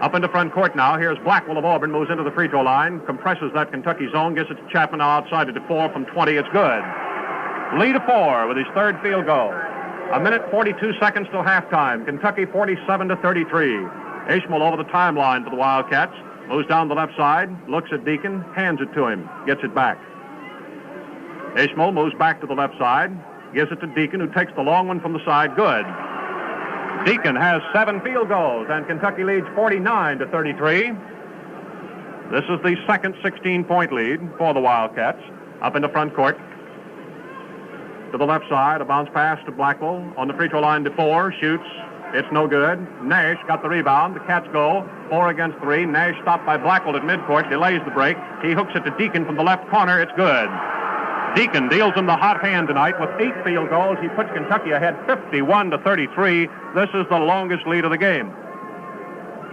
Up into front court now. Here's Blackwell of Auburn, moves into the free throw line, compresses that Kentucky zone, gets it to Chapman now outside to DeFore from 20. It's good. Lee DeFore with his 3rd field goal. 1 minute 42 seconds till halftime. Kentucky 47-33. Ishmael over the timeline for the Wildcats. Moves down the left side, looks at Deacon, hands it to him, gets it back. Ishmael moves back to the left side, gives it to Deacon, who takes the long one from the side. Good. Deacon has 7 field goals, and Kentucky leads 49-33. This is the second 16-point lead for the Wildcats. Up in the front court. To the left side, a bounce pass to Blackwell. On the free throw line to 4, shoots. It's no good. Nash got the rebound. The Cats go 4 against 3. Nash stopped by Blackwell at midcourt, delays the break. He hooks it to Deacon from the left corner. It's good. Deacon deals him the hot hand tonight with 8 field goals. He puts Kentucky ahead 51-33. This is the longest lead of the game.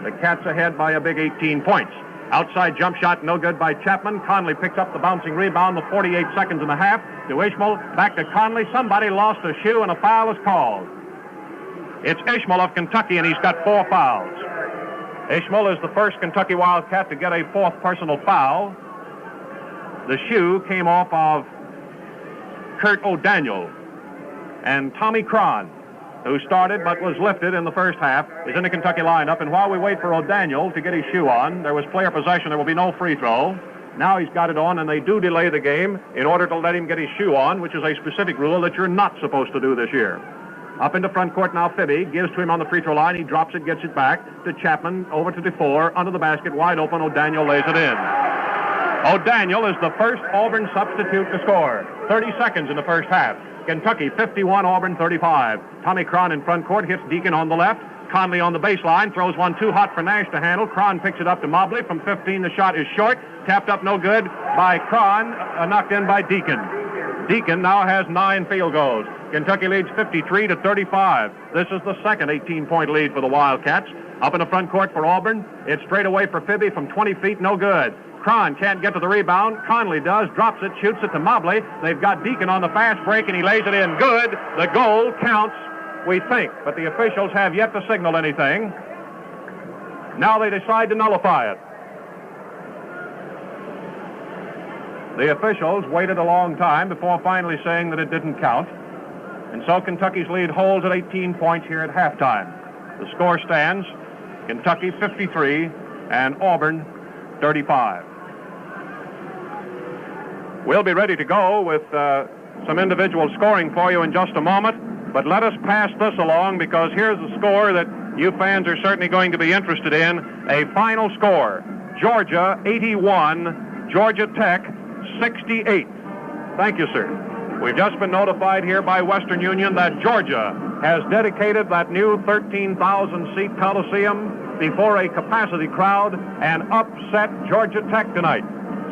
The Cats ahead by a big 18 points. Outside jump shot, no good by Chapman. Conley picks up the bouncing rebound with 48 seconds and a half. To Ishmael, back to Conley. Somebody lost a shoe and a foul is called. It's Ishmael of Kentucky, and he's got 4 fouls. Ishmael is the first Kentucky Wildcat to get a 4th personal foul. The shoe came off of Kurt O'Daniel. And Tommy Cron, who started but was lifted in the first half, is in the Kentucky lineup. And while we wait for O'Daniel to get his shoe on, there was player possession. There will be no free throw. Now he's got it on, and they do delay the game in order to let him get his shoe on, which is a specific rule that you're not supposed to do this year. Up into front court now, Fibby gives to him on the free throw line. He drops it, gets it back to Chapman, over to DeFore, under the basket, wide open. O'Daniel lays it in. O'Daniel is the first Auburn substitute to score. 30 seconds in the first half. Kentucky 51, Auburn 35. Tommy Cron in front court hits Deacon on the left. Conley on the baseline, throws one too hot for Nash to handle. Cron picks it up to Mobley. From 15, the shot is short. Tapped up no good by Cron, knocked in by Deacon. Deacon now has 9 field goals. Kentucky leads 53-35. This is the second 18-point lead for the Wildcats. Up in the front court for Auburn. It's straight away for Fibby from 20 feet, no good. Cron can't get to the rebound. Conley does, drops it, shoots it to Mobley. They've got Deacon on the fast break, and he lays it in. Good. The goal counts, we think, but the officials have yet to signal anything. Now they decide to nullify it. The officials waited a long time before finally saying that it didn't count. And so Kentucky's lead holds at 18 points here at halftime. The score stands Kentucky 53 and Auburn 35. We'll be ready to go with some individual scoring for you in just a moment, but let us pass this along because here's the score that you fans are certainly going to be interested in. A final score, Georgia 81, Georgia Tech 68. Thank you, sir. We've just been notified here by Western Union that Georgia has dedicated that new 13,000-seat Coliseum before a capacity crowd and upset Georgia Tech tonight.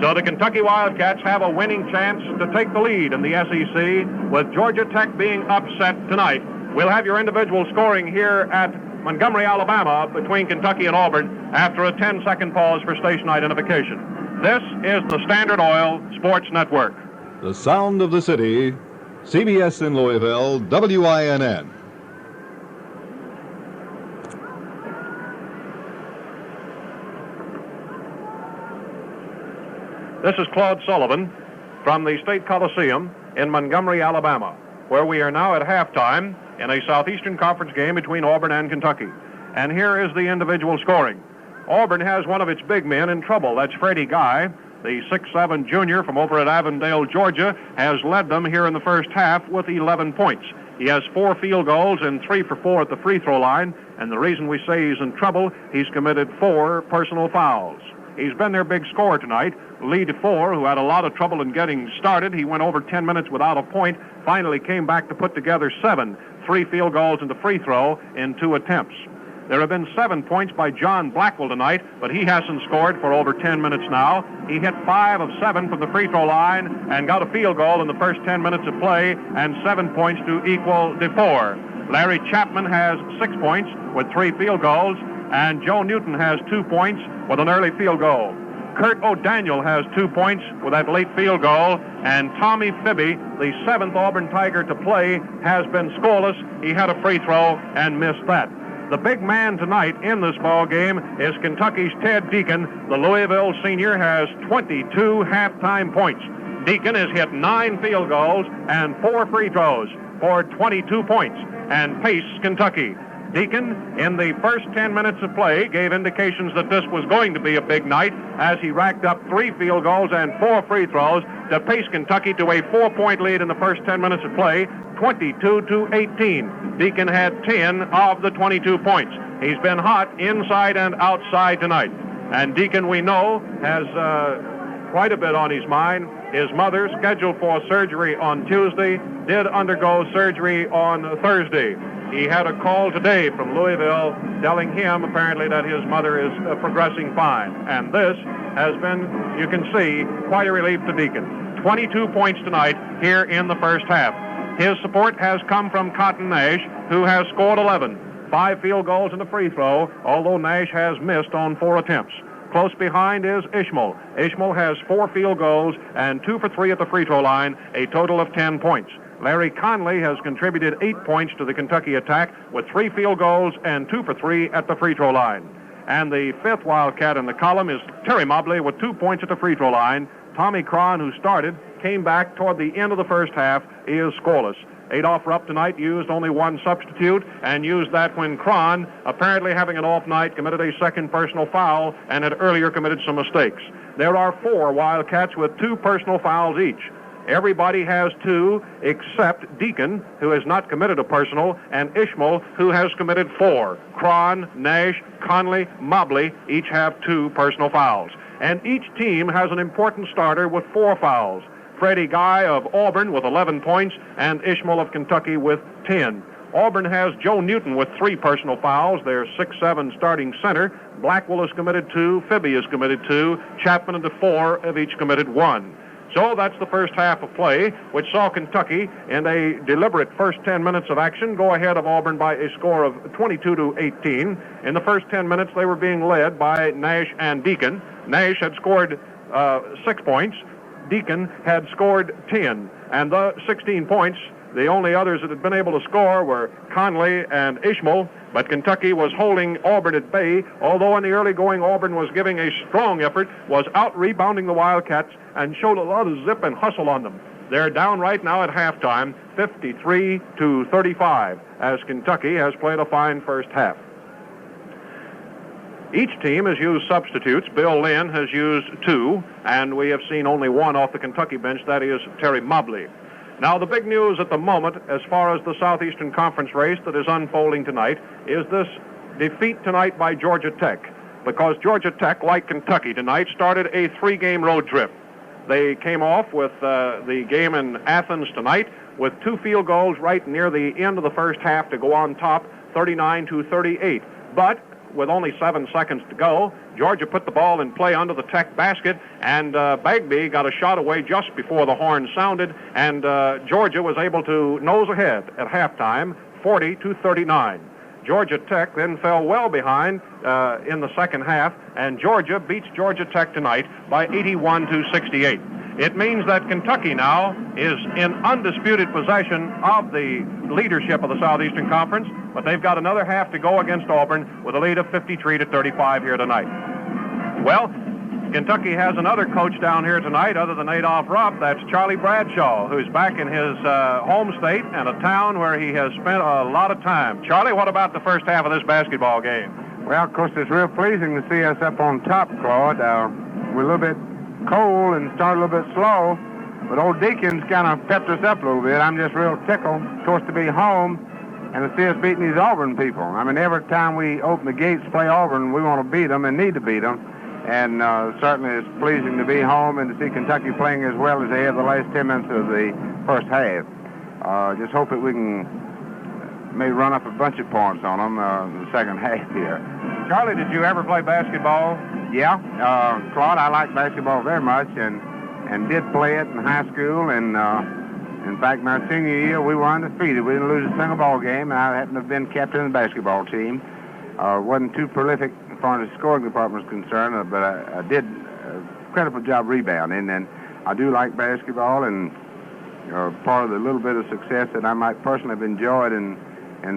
So the Kentucky Wildcats have a winning chance to take the lead in the SEC with Georgia Tech being upset tonight. We'll have your individual scoring here at Montgomery, Alabama, between Kentucky and Auburn after a 10-second pause for station identification. This is the Standard Oil Sports Network. The sound of the city, CBS in Louisville, WINN. This is Claude Sullivan from the State Coliseum in Montgomery, Alabama, where we are now at halftime in a Southeastern Conference game between Auburn and Kentucky. And here is the individual scoring. Auburn has one of its big men in trouble. That's Freddie Guy. The 6'7" junior from over at Avondale, Georgia, has led them here in the first half with 11 points. He has 4 field goals and 3 for 4 at the free throw line. And the reason we say he's in trouble, he's committed 4 personal fouls. He's been their big scorer tonight. Lee DeFore, who had a lot of trouble in getting started, he went over 10 minutes without a point, finally came back to put together 7, 3 field goals and the free throw in 2 attempts. There have been 7 points by John Blackwell tonight, but he hasn't scored for over 10 minutes now. He hit 5 of 7 from the free throw line and got a field goal in the first 10 minutes of play, and 7 points to equal DeFore. Larry Chapman has 6 points with 3 field goals, and Joe Newton has 2 points with an early field goal. Kurt O'Daniel has 2 points with that late field goal, and Tommy Fibby, the 7th Auburn Tiger to play, has been scoreless. He had a free throw and missed that. The big man tonight in this ball game is Kentucky's Ted Deacon. The Louisville senior has 22 halftime points. Deacon has hit 9 field goals and 4 free throws for 22 points and paced Kentucky. Deacon, in the first 10 minutes of play, gave indications that this was going to be a big night as he racked up 3 field goals and 4 free throws to pace Kentucky to a 4-point lead in the first 10 minutes of play, 22-18. Deacon had 10 of the 22 points. He's been hot inside and outside tonight. And Deacon, we know, has quite a bit on his mind. His mother, scheduled for surgery on Tuesday, did undergo surgery on Thursday. He had a call today from Louisville telling him apparently that his mother is progressing fine. And this has been, you can see, quite a relief to Deacon. 22 points tonight here in the first half. His support has come from Cotton Nash, who has scored 11. 5 field goals and a free throw, although Nash has missed on 4 attempts. Close behind is Ishmael. Ishmael has 4 field goals and 2 for 3 at the free throw line, a total of 10 points. Larry Conley has contributed 8 points to the Kentucky attack with 3 field goals and 2 for 3 at the free throw line. And the 5th Wildcat in the column is Terry Mobley with 2 points at the free throw line. Tommy Cron, who started, came back toward the end of the first half, is scoreless. Adolph Rupp tonight used only 1 substitute and used that when Cron, apparently having an off night, committed a second personal foul and had earlier committed some mistakes. There are 4 Wildcats with 2 personal fouls each. Everybody has 2 except Deacon, who has not committed a personal, and Ishmael, who has committed 4. Cron, Nash, Conley, Mobley each have 2 personal fouls. And each team has an important starter with 4 fouls. Freddie Guy of Auburn with 11 points and Ishmael of Kentucky with 10. Auburn has Joe Newton with 3 personal fouls. Their 6'7" starting center. Blackwell has committed 2. Fibby has committed 2. Chapman and DeFore have each committed 1. So that's the first half of play, which saw Kentucky in a deliberate first 10 minutes of action go ahead of Auburn by a score of 22-18. In the first 10 minutes, they were being led by Nash and Deacon. Nash had scored 6 points. Deacon had scored 10. And the 16 points, the only others that had been able to score were Conley and Ishmael. But Kentucky was holding Auburn at bay, although in the early going Auburn was giving a strong effort, was out-rebounding the Wildcats, and showed a lot of zip and hustle on them. They're down right now at halftime, 53-35, as Kentucky has played a fine first half. Each team has used substitutes. Bill Lynn has used 2, and we have seen only 1 off the Kentucky bench. That is Terry Mobley. Now, the big news at the moment, as far as the Southeastern Conference race that is unfolding tonight, is this defeat tonight by Georgia Tech. Because Georgia Tech, like Kentucky tonight, started a 3-game road trip. They came off with the game in Athens tonight with 2 field goals right near the end of the first half to go on top, 39-38. But with only 7 seconds to go, Georgia put the ball in play under the Tech basket, and Bagby got a shot away just before the horn sounded, and Georgia was able to nose ahead at halftime, 40-39. Georgia Tech then fell well behind in the second half, and Georgia beats Georgia Tech tonight by 81-68. It means that Kentucky now is in undisputed possession of the leadership of the Southeastern Conference, but they've got another half to go against Auburn with a lead of 53-35 here tonight. Well, Kentucky has another coach down here tonight other than Adolph Rupp. That's Charlie Bradshaw, who's back in his home state and a town where he has spent a lot of time. Charlie, what about the first half of this basketball game? Well, of course, it's real pleasing to see us up on top, Claude. We're a little bit cold and started a little bit slow, but old Deacon's kind of pepped us up a little bit. I'm just real tickled, of course, to be home and to see us beating these Auburn people. I mean, every time we open the gates to play Auburn, we want to beat them and need to beat them. And certainly it's pleasing to be home and to see Kentucky playing as well as they have the last 10 minutes of the first half. Just hope that we can maybe run up a bunch of points on them in the second half here. Charlie, did you ever play basketball? Yeah, Claude, I like basketball very much and did play it in high school. And in fact, my senior year, we were undefeated. We didn't lose a single ball game, and I happened to have been captain of the basketball team. Wasn't too prolific as far as the scoring department is concerned, but I did a credible job rebounding. And I do like basketball, and part of the little bit of success that I might personally have enjoyed in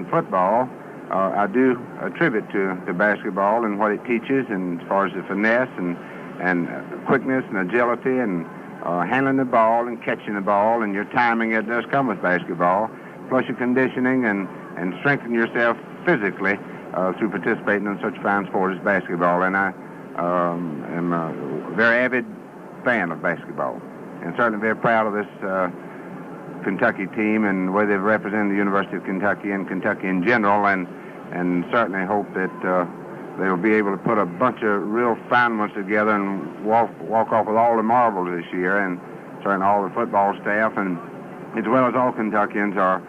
football, I do attribute to basketball and what it teaches, and as far as the finesse and quickness and agility and handling the ball and catching the ball, and your timing, it does come with basketball, plus your conditioning and strengthening yourself physically through participating in such fine sport as basketball. And I am a very avid fan of basketball, and certainly very proud of this Kentucky team and the way they've represented the University of Kentucky and Kentucky in general, and certainly hope that they'll be able to put a bunch of real fine ones together and walk off with all the marbles this year, and certainly all the football staff, and as well as all Kentuckians are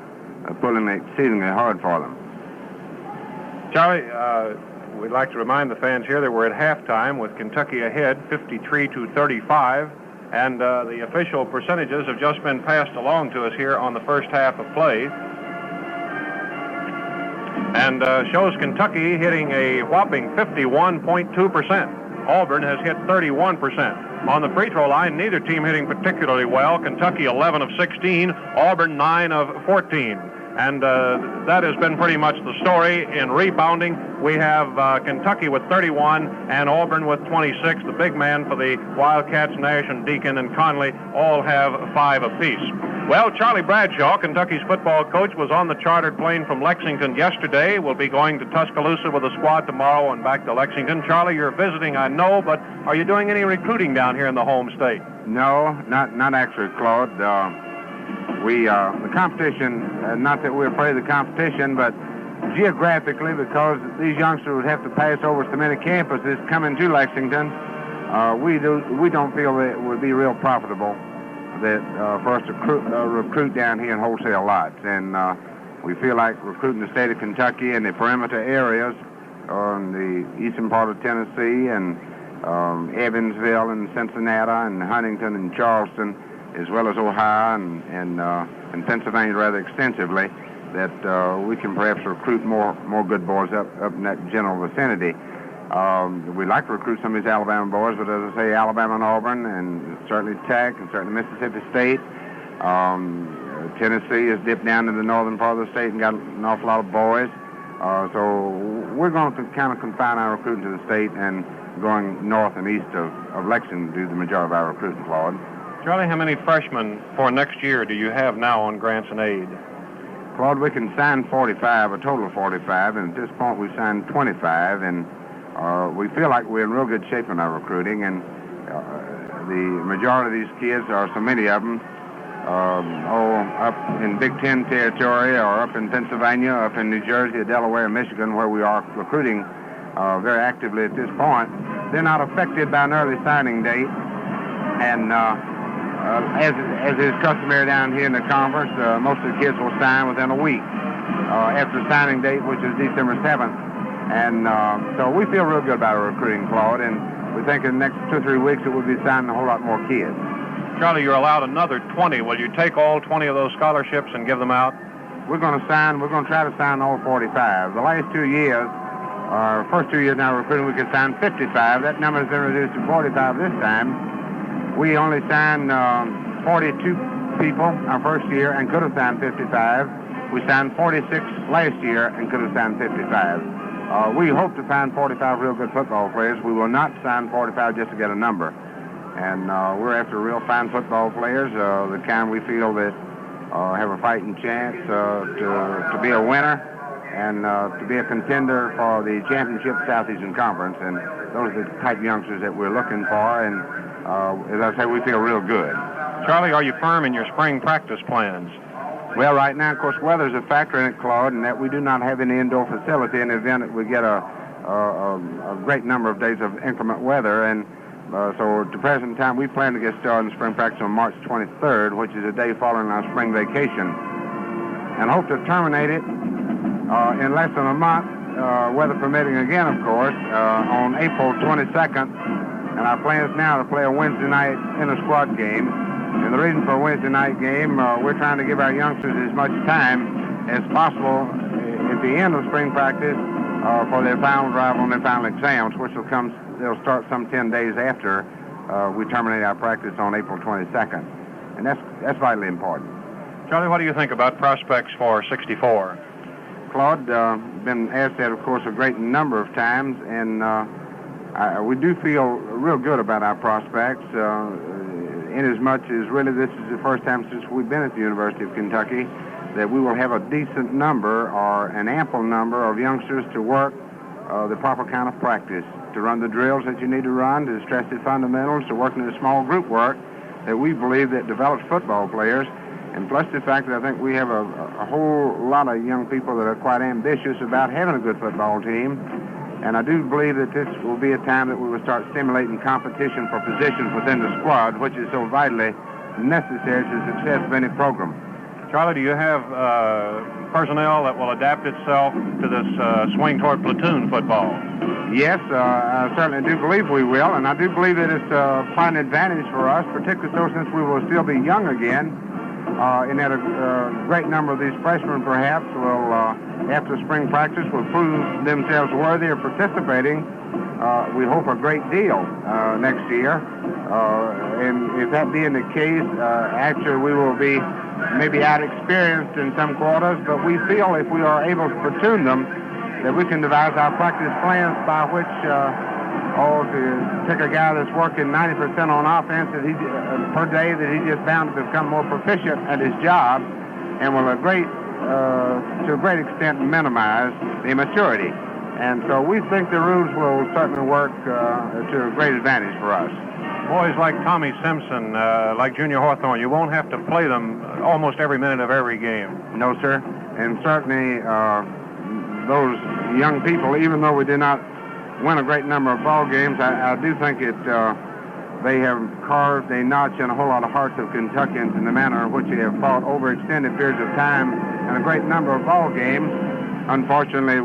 pulling exceedingly hard for them. Charlie, we'd like to remind the fans here that we're at halftime with Kentucky ahead 53-35, and the official percentages have just been passed along to us here on the first half of play, and shows Kentucky hitting a whopping 51.2%. Auburn has hit 31%. On the free throw line, neither team hitting particularly well. Kentucky 11 of 16, Auburn 9 of 14. And that has been pretty much the story. In rebounding, we have Kentucky with 31 and Auburn with 26. The big man for the Wildcats, Nash and Deacon and Conley, all have 5 apiece. Well, Charlie Bradshaw, Kentucky's football coach, was on the chartered plane from Lexington yesterday. We'll be going to Tuscaloosa with the squad tomorrow and back to Lexington. Charlie, you're visiting, I know, but are you doing any recruiting down here in the home state? No, not actually, Claude. The competition, not that we're afraid of the competition, but geographically, because these youngsters would have to pass over so many campuses coming to Lexington, we don't feel that it would be real profitable for us to recruit down here in wholesale lots. And we feel like recruiting the state of Kentucky and the perimeter areas on the eastern part of Tennessee and Evansville and Cincinnati and Huntington and Charleston, as well as Ohio and Pennsylvania rather extensively, that we can perhaps recruit more good boys up in that general vicinity. We'd like to recruit some of these Alabama boys, but as I say, Alabama and Auburn, and certainly Tech, and certainly Mississippi State. Tennessee has dipped down to the northern part of the state and got an awful lot of boys. So we're going to kind of confine our recruiting to the state and going north and east of Lexington to do the majority of our recruiting, Claude. Charlie, how many freshmen for next year do you have now on grants and aid? Claude, we can sign 45, a total of 45, and at this point we've signed 25, and we feel like we're in real good shape in our recruiting, and the majority of these kids, are so many of them, up in Big Ten territory or up in Pennsylvania, up in New Jersey, Delaware, and Michigan, where we are recruiting very actively at this point. They're not affected by an early signing date, and as is customary down here in the conference, most of the kids will sign within a week after the signing date, which is December 7th. And so we feel real good about our recruiting, Claude, and we think in the next 2 or 3 weeks it will be signing a whole lot more kids. Charlie, you're allowed another 20. Will you take all 20 of those scholarships and give them out? We're going to try to sign all 45. The last 2 years, our first 2 years now recruiting, we could sign 55. That number has been reduced to 45 this time. We only signed 42 people our first year and could have signed 55. We signed 46 last year and could have signed 55. We hope to find 45 real good football players. We will not sign 45 just to get a number. And we're after real fine football players, the kind we feel that have a fighting chance to be a winner and to be a contender for the championship Southeastern Conference. And those are the type of youngsters that we're looking for. And as I say, we feel real good. Charlie, are you firm in your spring practice plans? Well, right now, of course, weather's a factor in it, Claude, and that we do not have any indoor facility in the event that we get a great number of days of inclement weather. And so at the present time, we plan to get started in spring practice on March 23rd, which is a day following our spring vacation, and hope to terminate it in less than a month, weather permitting again, of course, on April 22nd. And our plan is now to play a Wednesday night inter-squad game. And the reason for a Wednesday night game, we're trying to give our youngsters as much time as possible at the end of spring practice for their final drive on their final exams, which they'll start some 10 days after we terminate our practice on April 22nd. And that's vitally important. Charlie, what do you think about prospects for 64? Claude, been asked that, of course, a great number of times, and we do feel real good about our prospects, inasmuch as really this is the first time since we've been at the University of Kentucky that we will have a decent number or an ample number of youngsters to work the proper kind of practice, to run the drills that you need to run, to stress the fundamentals, to work in the small group work that we believe that develops football players, and plus the fact that I think we have a whole lot of young people that are quite ambitious about having a good football team. And I do believe that this will be a time that we will start stimulating competition for positions within the squad, which is so vitally necessary to the success of any program. Charlie, do you have personnel that will adapt itself to this swing toward platoon football? Yes, I certainly do believe we will, and I do believe that it's quite an advantage for us, particularly so since we will still be young again, in that a great number of these freshmen perhaps will, after spring practice, will prove themselves worthy of participating, we hope a great deal next year. And if that being the case, actually we will be maybe out-experienced in some quarters, but we feel if we are able to platoon them, that we can devise our practice plans by which, to take a guy that's working 90% on offense that per day, that he's just bound to become more proficient at his job, and will to a great extent minimize the immaturity. And so we think the rules will certainly work to a great advantage for us. Boys like Tommy Simpson, like Junior Hawthorne, you won't have to play them almost every minute of every game. No, sir. And certainly those young people, even though we did not win a great number of ball games, I do think they have carved a notch in a whole lot of hearts of Kentuckians in the manner in which they have fought over extended periods of time in a great number of ball games. Unfortunately,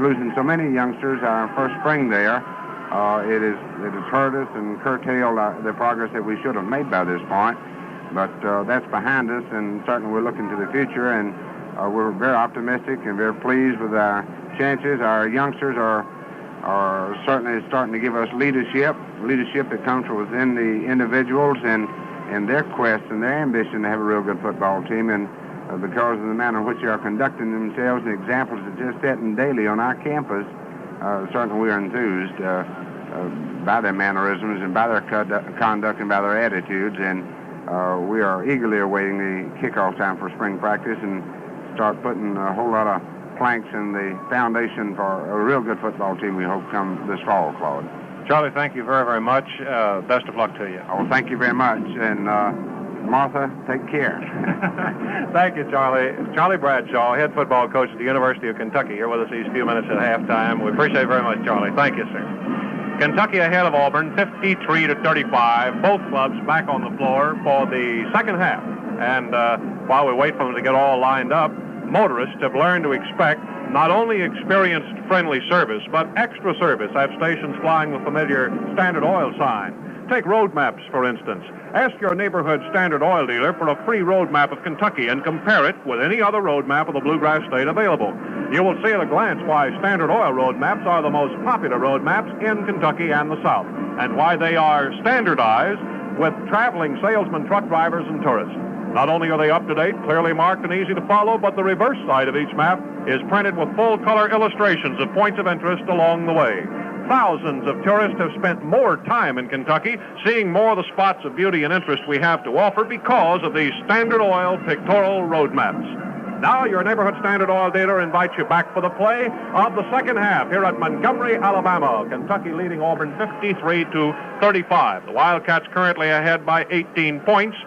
losing so many youngsters our first spring there, it has hurt us and curtailed the progress that we should have made by this point. But that's behind us, and certainly we're looking to the future, and we're very optimistic and very pleased with our chances. Our youngsters are certainly starting to give us leadership that comes from within the individuals and their quest and their ambition to have a real good football team. And because of the manner in which they are conducting themselves, the examples that they're setting daily on our campus, certainly we are enthused by their mannerisms and by their conduct and by their attitudes. And we are eagerly awaiting the kickoff time for spring practice and start putting a whole lot of planks in the foundation for a real good football team we hope come this fall, Claude. Charlie, thank you very, very much. Best of luck to you. Oh, thank you very much. And Martha, take care. Thank you, Charlie. Charlie Bradshaw, head football coach at the University of Kentucky, here with us these few minutes at halftime. We appreciate it very much, Charlie. Thank you, sir. Kentucky ahead of Auburn, 53-35. Both clubs back on the floor for the second half. And while we wait for them to get all lined up, motorists have learned to expect not only experienced friendly service, but extra service at stations flying the familiar Standard Oil sign. Take road maps, for instance. Ask your neighborhood Standard Oil dealer for a free road map of Kentucky and compare it with any other road map of the Bluegrass State available. You will see at a glance why Standard Oil road maps are the most popular road maps in Kentucky and the South, and why they are standardized with traveling salesmen, truck drivers, and tourists. Not only are they up-to-date, clearly marked, and easy to follow, but the reverse side of each map is printed with full-color illustrations of points of interest along the way. Thousands of tourists have spent more time in Kentucky seeing more of the spots of beauty and interest we have to offer because of these Standard Oil pictorial road maps. Now your neighborhood Standard Oil dealer invites you back for the play of the second half here at Montgomery, Alabama. Kentucky leading Auburn 53-35. The Wildcats currently ahead by 18 points.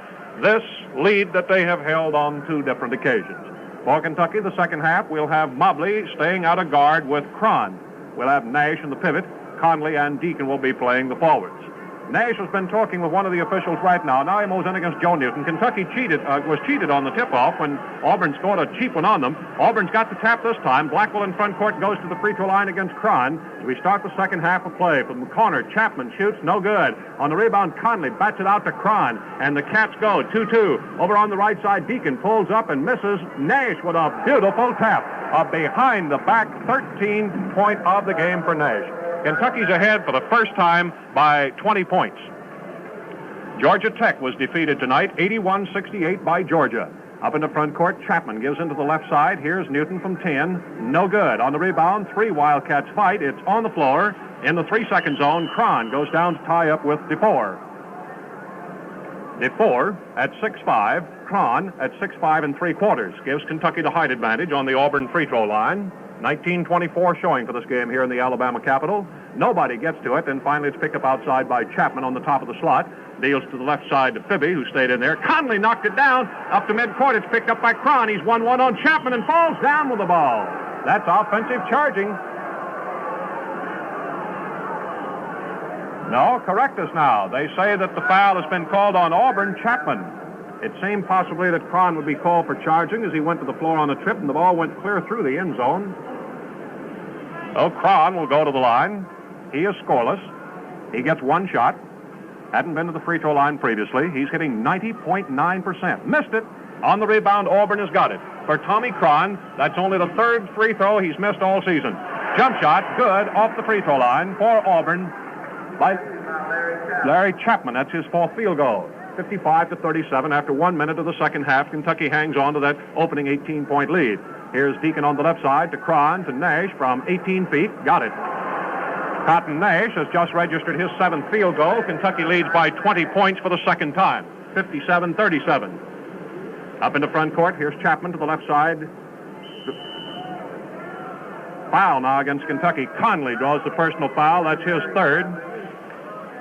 This lead that they have held on two different occasions. For Kentucky, the second half, we'll have Mobley staying out of guard with Cron. We'll have Nash in the pivot. Conley and Deacon will be playing the forwards. Nash has been talking with one of the officials right now. Now he moves in against Joe Newton. Kentucky was cheated on the tip-off when Auburn scored a cheap one on them. Auburn's got the tap this time. Blackwell in front court goes to the free throw line against Cron. We start the second half of play. From the corner, Chapman shoots, no good. On the rebound, Conley bats it out to Cron, and the Cats go 2-2. Over on the right side, Deacon pulls up and misses. Nash with a beautiful tap. A behind-the-back 13-point of the game for Nash. Kentucky's ahead for the first time by 20 points. Georgia Tech was defeated tonight, 81-68 by Georgia. Up in the front court, Chapman gives into the left side. Here's Newton from 10. No good. On the rebound, 3 Wildcats fight. It's on the floor. In the 3-second zone, Cron goes down to tie up with DeFore. DeFore at 6'5", Cron at 6'5 3/4 gives Kentucky the height advantage on the Auburn free throw line. 19:24 showing for this game here in the Alabama Capitol. Nobody gets to it, and finally it's picked up outside by Chapman on the top of the slot. Deals to the left side to Fibby, who stayed in there. Conley knocked it down up to midcourt. It's picked up by Cron. He's 1-1 on Chapman and falls down with the ball. That's offensive charging. No, correct us now. They say that the foul has been called on Auburn Chapman. It seemed possibly that Cron would be called for charging as he went to the floor on a trip, and the ball went clear through the end zone. So Cron will go to the line. He is scoreless. He gets one shot. Hadn't been to the free throw line previously. He's hitting 90.9%. Missed it. On the rebound, Auburn has got it. For Tommy Cron, that's only the third free throw he's missed all season. Jump shot, good, off the free throw line for Auburn by Larry Chapman. That's his fourth field goal. 55-37 after 1 minute of the second half. Kentucky hangs on to that opening 18-point lead. Here's Deacon on the left side to Cron to Nash from 18 feet. Got it. Cotton Nash has just registered his seventh field goal. Kentucky leads by 20 points for the second time. 57-37. Up in the front court, here's Chapman to the left side. Foul now against Kentucky. Conley draws the personal foul. That's his third.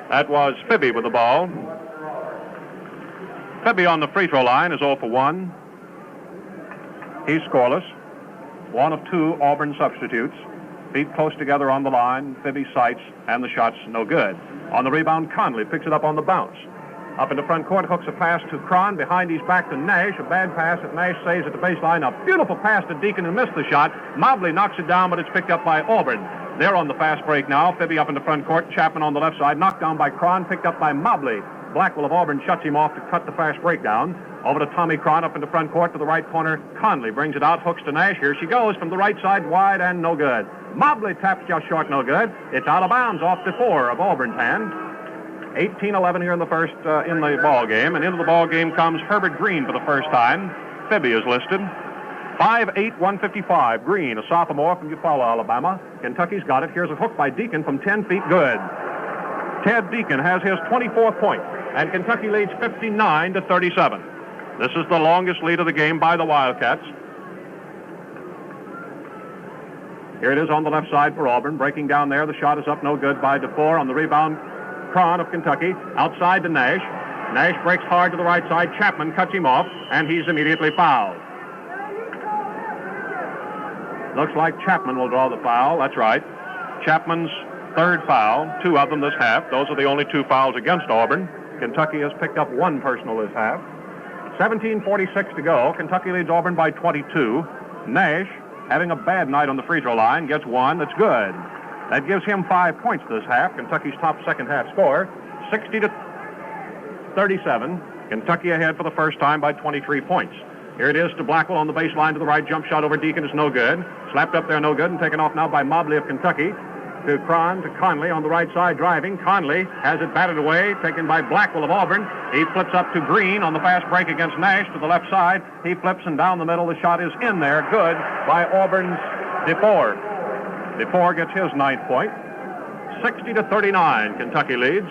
That was Fibby with the ball. Fibby on the free throw line is 0 for 1. He's scoreless. One of two Auburn substitutes. Feet close together on the line. Fibby sights, and the shot's no good. On the rebound, Conley picks it up on the bounce. Up in the front court, hooks a pass to Cron. Behind his back to Nash. A bad pass that Nash saves at the baseline. A beautiful pass to Deacon, who missed the shot. Mobley knocks it down, but it's picked up by Auburn. They're on the fast break now. Fibby up in the front court. Chapman on the left side. Knocked down by Cron. Picked up by Mobley. Blackwell of Auburn shuts him off to cut the fast breakdown. Over to Tommy Cron up in the front court to the right corner. Conley brings it out, hooks to Nash. Here she goes from the right side, wide and no good. Mobley taps just short, no good. It's out of bounds off the 4 of Auburn's hand. 18-11 here in the first in the ball game, and into the ball game comes Herbert Green for the first time. Fibby is listed. 5'8", 155. Green, a sophomore from Eufaula, Alabama. Kentucky's got it. Here's a hook by Deacon from 10 feet, good. Ted Deacon has his 24th point, and Kentucky leads 59-37. This is the longest lead of the game by the Wildcats. Here it is on the left side for Auburn. Breaking down there. The shot is up, no good by DeFore. On the rebound, Cron of Kentucky. Outside to Nash. Nash breaks hard to the right side. Chapman cuts him off, and he's immediately fouled. Looks like Chapman will draw the foul. That's right. Chapman's third foul, 2 of them this half. Those are the only 2 fouls against Auburn. Kentucky has picked up 1 personal this half. 17:46 to go. Kentucky leads Auburn by 22. Nash, having a bad night on the free throw line, gets 1. That's good. That gives him 5 points this half. Kentucky's top second half score, 60-37. Kentucky ahead for the first time by 23 points. Here it is to Blackwell on the baseline to the right. Jump shot over Deacon is no good. Slapped up there, no good, and taken off now by Mobley of Kentucky. To Cron, to Conley on the right side driving. Conley has it batted away, taken by Blackwell of Auburn. He flips up to Green on the fast break against Nash to the left side. He flips and down the middle. The shot is in there. Good by Auburn's DeFore. DeFore gets his 9th point. 60-39, Kentucky leads.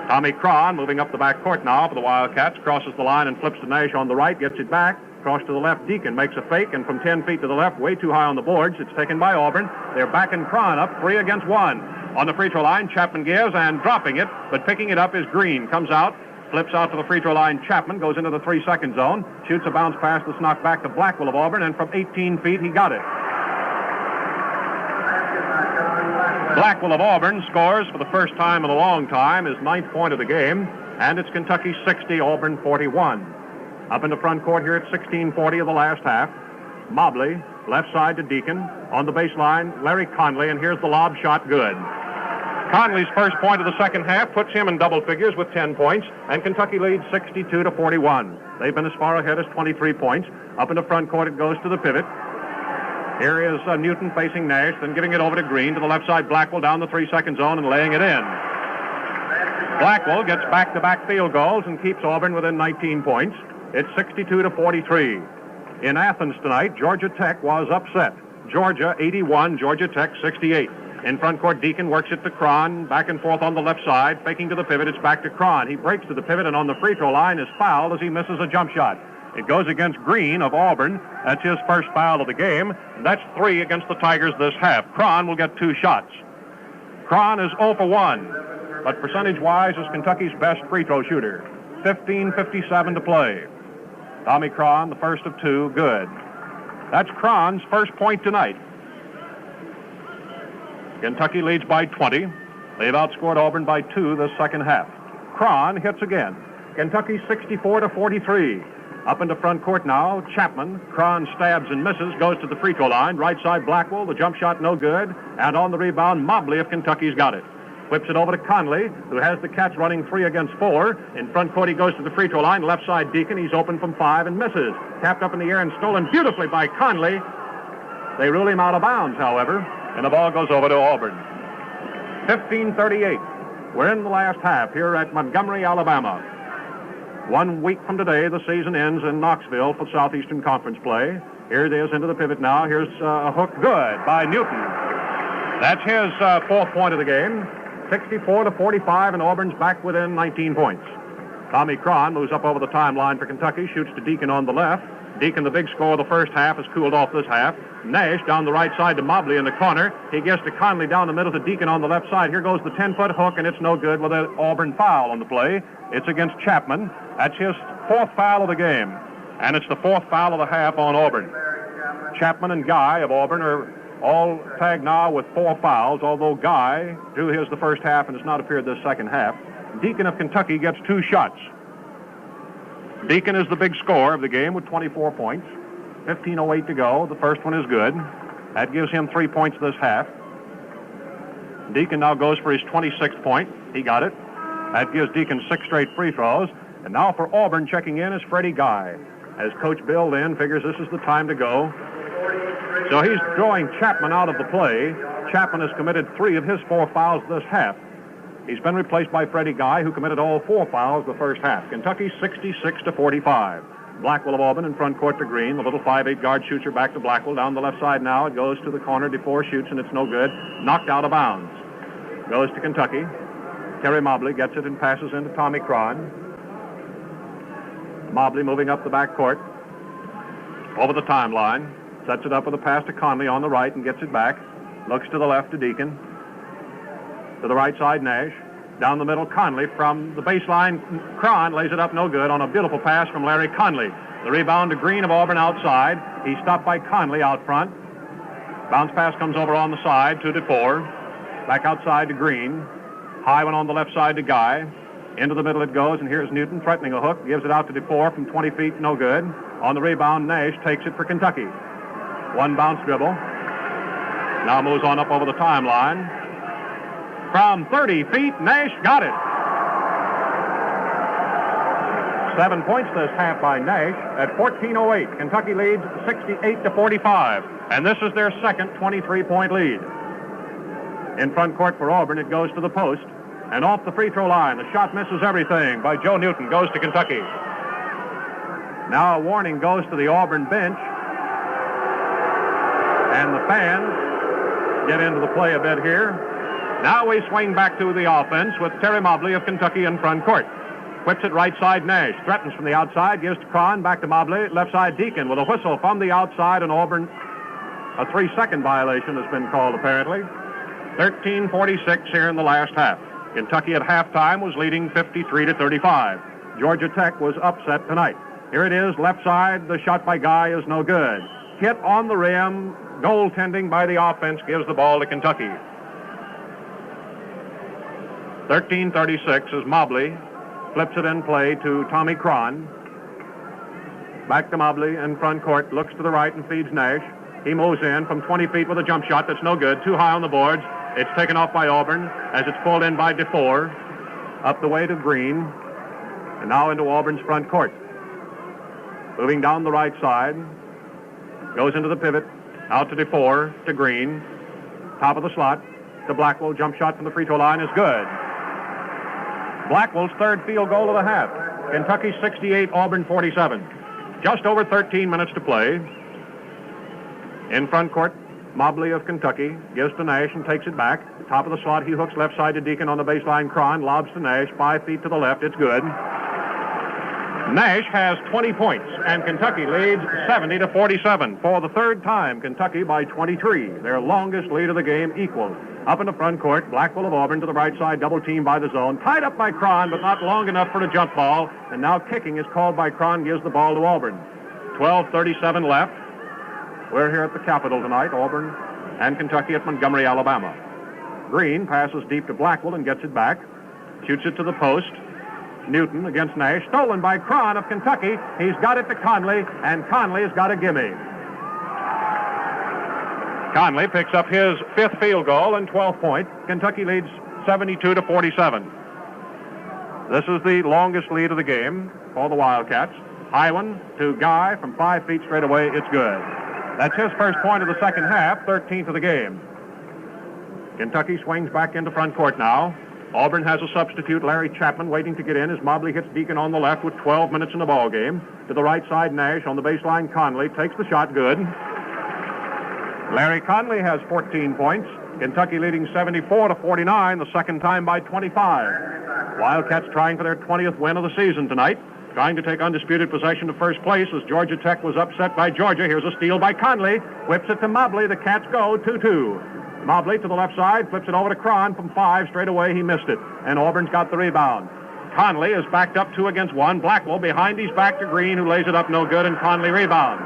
Tommy Cron moving up the back court now for the Wildcats. Crosses the line and flips to Nash on the right. Gets it back. Cross to the left. Deacon makes a fake, and from 10 feet to the left, way too high on the boards. It's taken by Auburn. They're backing Cron up 3 against 1. On the free throw line, Chapman gives, and dropping it, but picking it up is Green. Comes out, flips out to the free throw line. Chapman goes into the 3-second zone, shoots a bounce pass that's knocked back to Blackwell of Auburn, and from 18 feet, he got it. Blackwell of Auburn scores for the first time in a long time, his 9th point of the game, and it's Kentucky 60, Auburn 41. Up in the front court here at 16:40 of the last half. Mobley, left side to Deacon. On the baseline, Larry Conley, and here's the lob shot, good. Conley's first point of the second half puts him in double figures with 10 points, and Kentucky leads 62-41. They've been as far ahead as 23 points. Up in the front court, it goes to the pivot. Here is Newton facing Nash, then giving it over to Green. To the left side, Blackwell down the 3-second zone and laying it in. Blackwell gets back-to-back field goals and keeps Auburn within 19 points. It's 62-43. In Athens tonight, Georgia Tech was upset. Georgia 81, Georgia Tech 68. In front court, Deacon works it to Cron, back and forth on the left side, faking to the pivot. It's back to Cron. He breaks to the pivot and on the free throw line is fouled as he misses a jump shot. It goes against Green of Auburn. That's his first foul of the game. That's 3 against the Tigers this half. Cron will get 2 shots. Cron is 0 for 1, but percentage-wise is Kentucky's best free throw shooter. 15:57 to play. Tommy Cron, the first of 2, good. That's Cron's first point tonight. Kentucky leads by 20. They've outscored Auburn by 2 this second half. Cron hits again. Kentucky 64-43. Up into front court now. Chapman. Cron stabs and misses. Goes to the free throw line. Right side Blackwell. The jump shot no good. And on the rebound, Mobley if Kentucky's got it. Whips it over to Conley, who has the Cats running 3 against 4. In front court, he goes to the free throw line. Left side Deacon. He's open from 5 and misses. Tapped up in the air and stolen beautifully by Conley. They rule him out of bounds, however, and the ball goes over to Auburn. 15:38. We're in the last half here at Montgomery, Alabama. 1 week from today, the season ends in Knoxville for Southeastern Conference play. Here it is into the pivot now. Here's a hook good by Newton. That's his 4th point of the game. 64-45, and Auburn's back within 19 points. Tommy Cron moves up over the timeline for Kentucky, shoots to Deacon on the left. Deacon, the big score of the first half, has cooled off this half. Nash down the right side to Mobley in the corner. He gets to Conley down the middle to Deacon on the left side. Here goes the 10-foot hook, and it's no good with an Auburn foul on the play. It's against Chapman. That's his 4th foul of the game, and it's the 4th foul of the half on Auburn. Chapman and Guy of Auburn are all tagged now with 4 fouls, although Guy drew his the first half and has not appeared this second half. Deacon of Kentucky gets 2 shots. Deacon is the big scorer of the game with 24 points. 15:08 to go. The first one is good. That gives him 3 points this half. Deacon now goes for his 26th point. He got it. That gives Deacon 6 straight free throws. And now for Auburn, checking in is Freddie Guy. As Coach Bill Lynn figures this is the time to go. So he's throwing Chapman out of the play. Chapman has committed 3 of his 4 fouls this half. He's been replaced by Freddie Guy, who committed all 4 fouls the first half. Kentucky 66-45. Blackwell of Auburn in front court to Green. The little 5'8" guard shoots her back to Blackwell. Down the left side now. It goes to the corner. DeFore shoots, and it's no good. Knocked out of bounds. Goes to Kentucky. Terry Mobley gets it and passes into Tommy Cron. Mobley moving up the back court. Over the timeline. Sets it up with a pass to Conley on the right and gets it back. Looks to the left to Deacon. To the right side, Nash. Down the middle, Conley from the baseline. Cron lays it up no good on a beautiful pass from Larry Conley. The rebound to Green of Auburn outside. He's stopped by Conley out front. Bounce pass comes over on the side to DeFore. Back outside to Green. High one on the left side to Guy. Into the middle it goes, and here's Newton threatening a hook. Gives it out to DeFore from 20 feet, no good. On the rebound, Nash takes it for Kentucky. 1 bounce dribble. Now moves on up over the timeline. From 30 feet, Nash got it. 7 points this half by Nash at 14:08. Kentucky leads 68-45, and this is their second 23-point lead. In front court for Auburn, it goes to the post, and off the free throw line, the shot misses everything by Joe Newton, goes to Kentucky. Now a warning goes to the Auburn bench, and the fans get into the play a bit here. Now we swing back to the offense with Terry Mobley of Kentucky in front court. Whips it right side, Nash. Threatens from the outside, gives to Cron, back to Mobley. Left side, Deacon with a whistle from the outside, and Auburn, a 3-second violation has been called apparently. 13:46 here in the last half. Kentucky at halftime was leading 53-35. Georgia Tech was upset tonight. Here it is, left side. The shot by Guy is no good. Hit on the rim. Goaltending by the offense gives the ball to Kentucky. 13:36 as Mobley flips it in play to Tommy Cron. Back to Mobley in front court. Looks to the right and feeds Nash. He moves in from 20 feet with a jump shot that's no good. Too high on the boards. It's taken off by Auburn as it's pulled in by DeFore. Up the way to Green. And now into Auburn's front court. Moving down the right side. Goes into the pivot. Out to DeFore, to Green. Top of the slot. To Blackwell. Jump shot from the free throw line is good. Blackwell's 3rd field goal of the half. Kentucky 68, Auburn 47. Just over 13 minutes to play. In front court, Mobley of Kentucky gives to Nash and takes it back. Top of the slot, he hooks left side to Deacon on the baseline. Cron lobs to Nash, 5 feet to the left. It's good. Nash has 20 points, and Kentucky leads 70-47. For the third time, Kentucky by 23. Their longest lead of the game equal. Up in the front court, Blackwell of Auburn to the right side, double team by the zone. Tied up by Cron, but not long enough for the jump ball. And now kicking is called by Cron, gives the ball to Auburn. 12:37 left. We're here at the Capitol tonight, Auburn and Kentucky at Montgomery, Alabama. Green passes deep to Blackwell and gets it back. Shoots it to the post. Newton against Nash. Stolen by Cron of Kentucky. He's got it to Conley, and Conley's got a gimme. Conley picks up his 5th field goal and 12th point. Kentucky leads 72-47. This is the longest lead of the game for the Wildcats. High one to Guy from 5 feet straight away. It's good. That's his first point of the second half, 13th of the game. Kentucky swings back into front court now. Auburn has a substitute, Larry Chapman, waiting to get in as Mobley hits Deacon on the left with 12 minutes in the ball game. To the right side, Nash on the baseline. Conley takes the shot, good. Larry Conley has 14 points. Kentucky leading 74-49, the second time by 25. Wildcats trying for their 20th win of the season tonight. Trying to take undisputed possession of first place as Georgia Tech was upset by Georgia. Here's a steal by Conley. Whips it to Mobley. The Cats go 2-2. Mobley to the left side, flips it over to Cron from 5. Straight away, he missed it. And Auburn's got the rebound. Conley is backed up 2 against 1. Blackwell behind his back to Green, who lays it up no good, and Conley rebounds.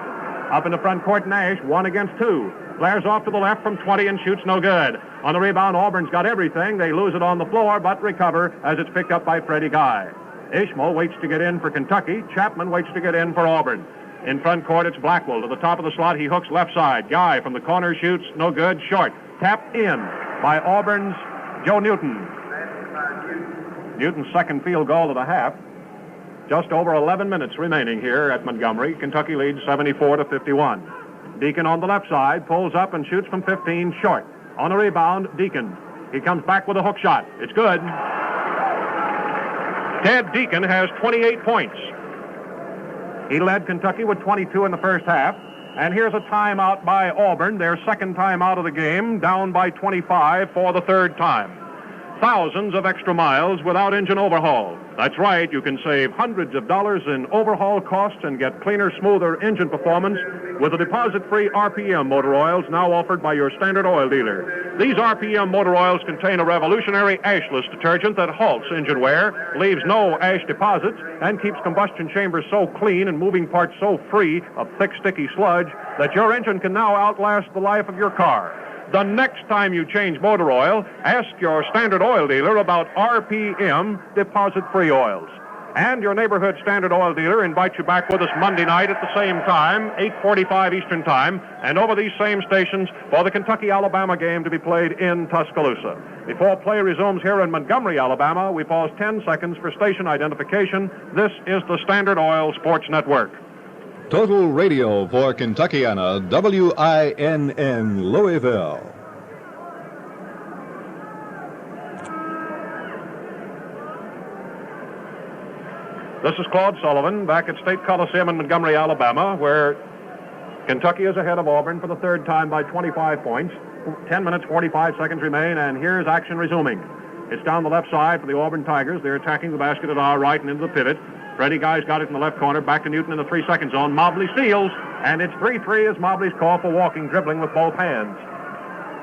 Up in the front court, Nash, 1 against 2. Flares off to the left from 20 and shoots no good. On the rebound, Auburn's got everything. They lose it on the floor, but recover as it's picked up by Freddie Guy. Ishmael waits to get in for Kentucky. Chapman waits to get in for Auburn. In front court, it's Blackwell. To the top of the slot, he hooks left side. Guy from the corner shoots no good, short. Tapped in by Auburn's Joe Newton. Newton's second field goal of the half. Just over 11 minutes remaining here at Montgomery. Kentucky leads 74-51. Deacon on the left side pulls up and shoots from 15 short. On the rebound, Deacon. He comes back with a hook shot. It's good. Ted Deacon has 28 points. He led Kentucky with 22 in the first half. And here's a timeout by Auburn, their second timeout of the game, down by 25 for the third time. Thousands of extra miles without engine overhaul. That's right, you can save hundreds of dollars in overhaul costs and get cleaner, smoother engine performance with the deposit-free RPM motor oils now offered by your Standard Oil dealer. These RPM motor oils contain a revolutionary ashless detergent that halts engine wear, leaves no ash deposits, and keeps combustion chambers so clean and moving parts so free of thick, sticky sludge that your engine can now outlast the life of your car. The next time you change motor oil, ask your Standard Oil dealer about RPM deposit-free oils. And your neighborhood Standard Oil dealer invites you back with us Monday night at the same time, 8:45 Eastern Time, and over these same stations for the Kentucky-Alabama game to be played in Tuscaloosa. Before play resumes here in Montgomery, Alabama, we pause 10 seconds for station identification. This is the Standard Oil Sports Network. Total Radio for Kentuckiana, WINN Louisville. This is Claude Sullivan back at State Coliseum in Montgomery, Alabama, where Kentucky is ahead of Auburn for the third time by 25 points. 10 minutes, 45 seconds remain, and here's action resuming. It's down the left side for the Auburn Tigers. They're attacking the basket at our right and into the pivot. Freddie Guy's got it in the left corner. Back to Newton in the 3-second zone. Mobley steals, and it's 3-3 as Mobley's call for walking, dribbling with both hands.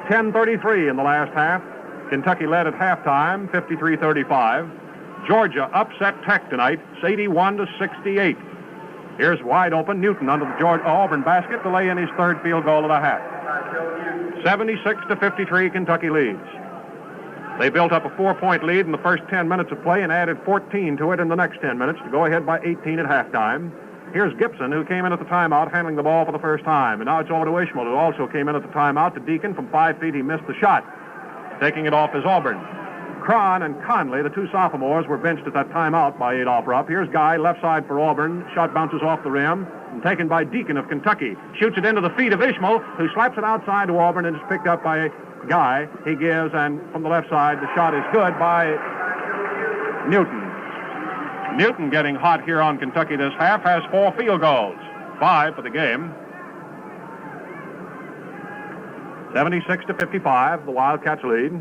10:33 in the last half. Kentucky led at halftime, 53-35. Georgia upset Tech tonight, 81-68. Here's wide open Newton under the Auburn basket to lay in his third field goal of the half. 76-53, Kentucky leads. They built up a 4-point lead in the first 10 minutes of play and added 14 to it in the next 10 minutes to go ahead by 18 at halftime. Here's Gibson, who came in at the timeout, handling the ball for the first time. And now it's over to Ishmael, who also came in at the timeout. To Deacon from 5 feet, he missed the shot. Taking it off is Auburn. Cron and Conley, the two sophomores, were benched at that timeout by Adolph Rupp. Here's Guy, left side for Auburn. Shot bounces off the rim and taken by Deacon of Kentucky. Shoots it into the feet of Ishmael, who slaps it outside to Auburn and is picked up by Guy. He gives, and from the left side, the shot is good by Newton. Newton getting hot here on Kentucky this half, has 4 field goals, 5 for the game. 76-55, the Wildcats lead.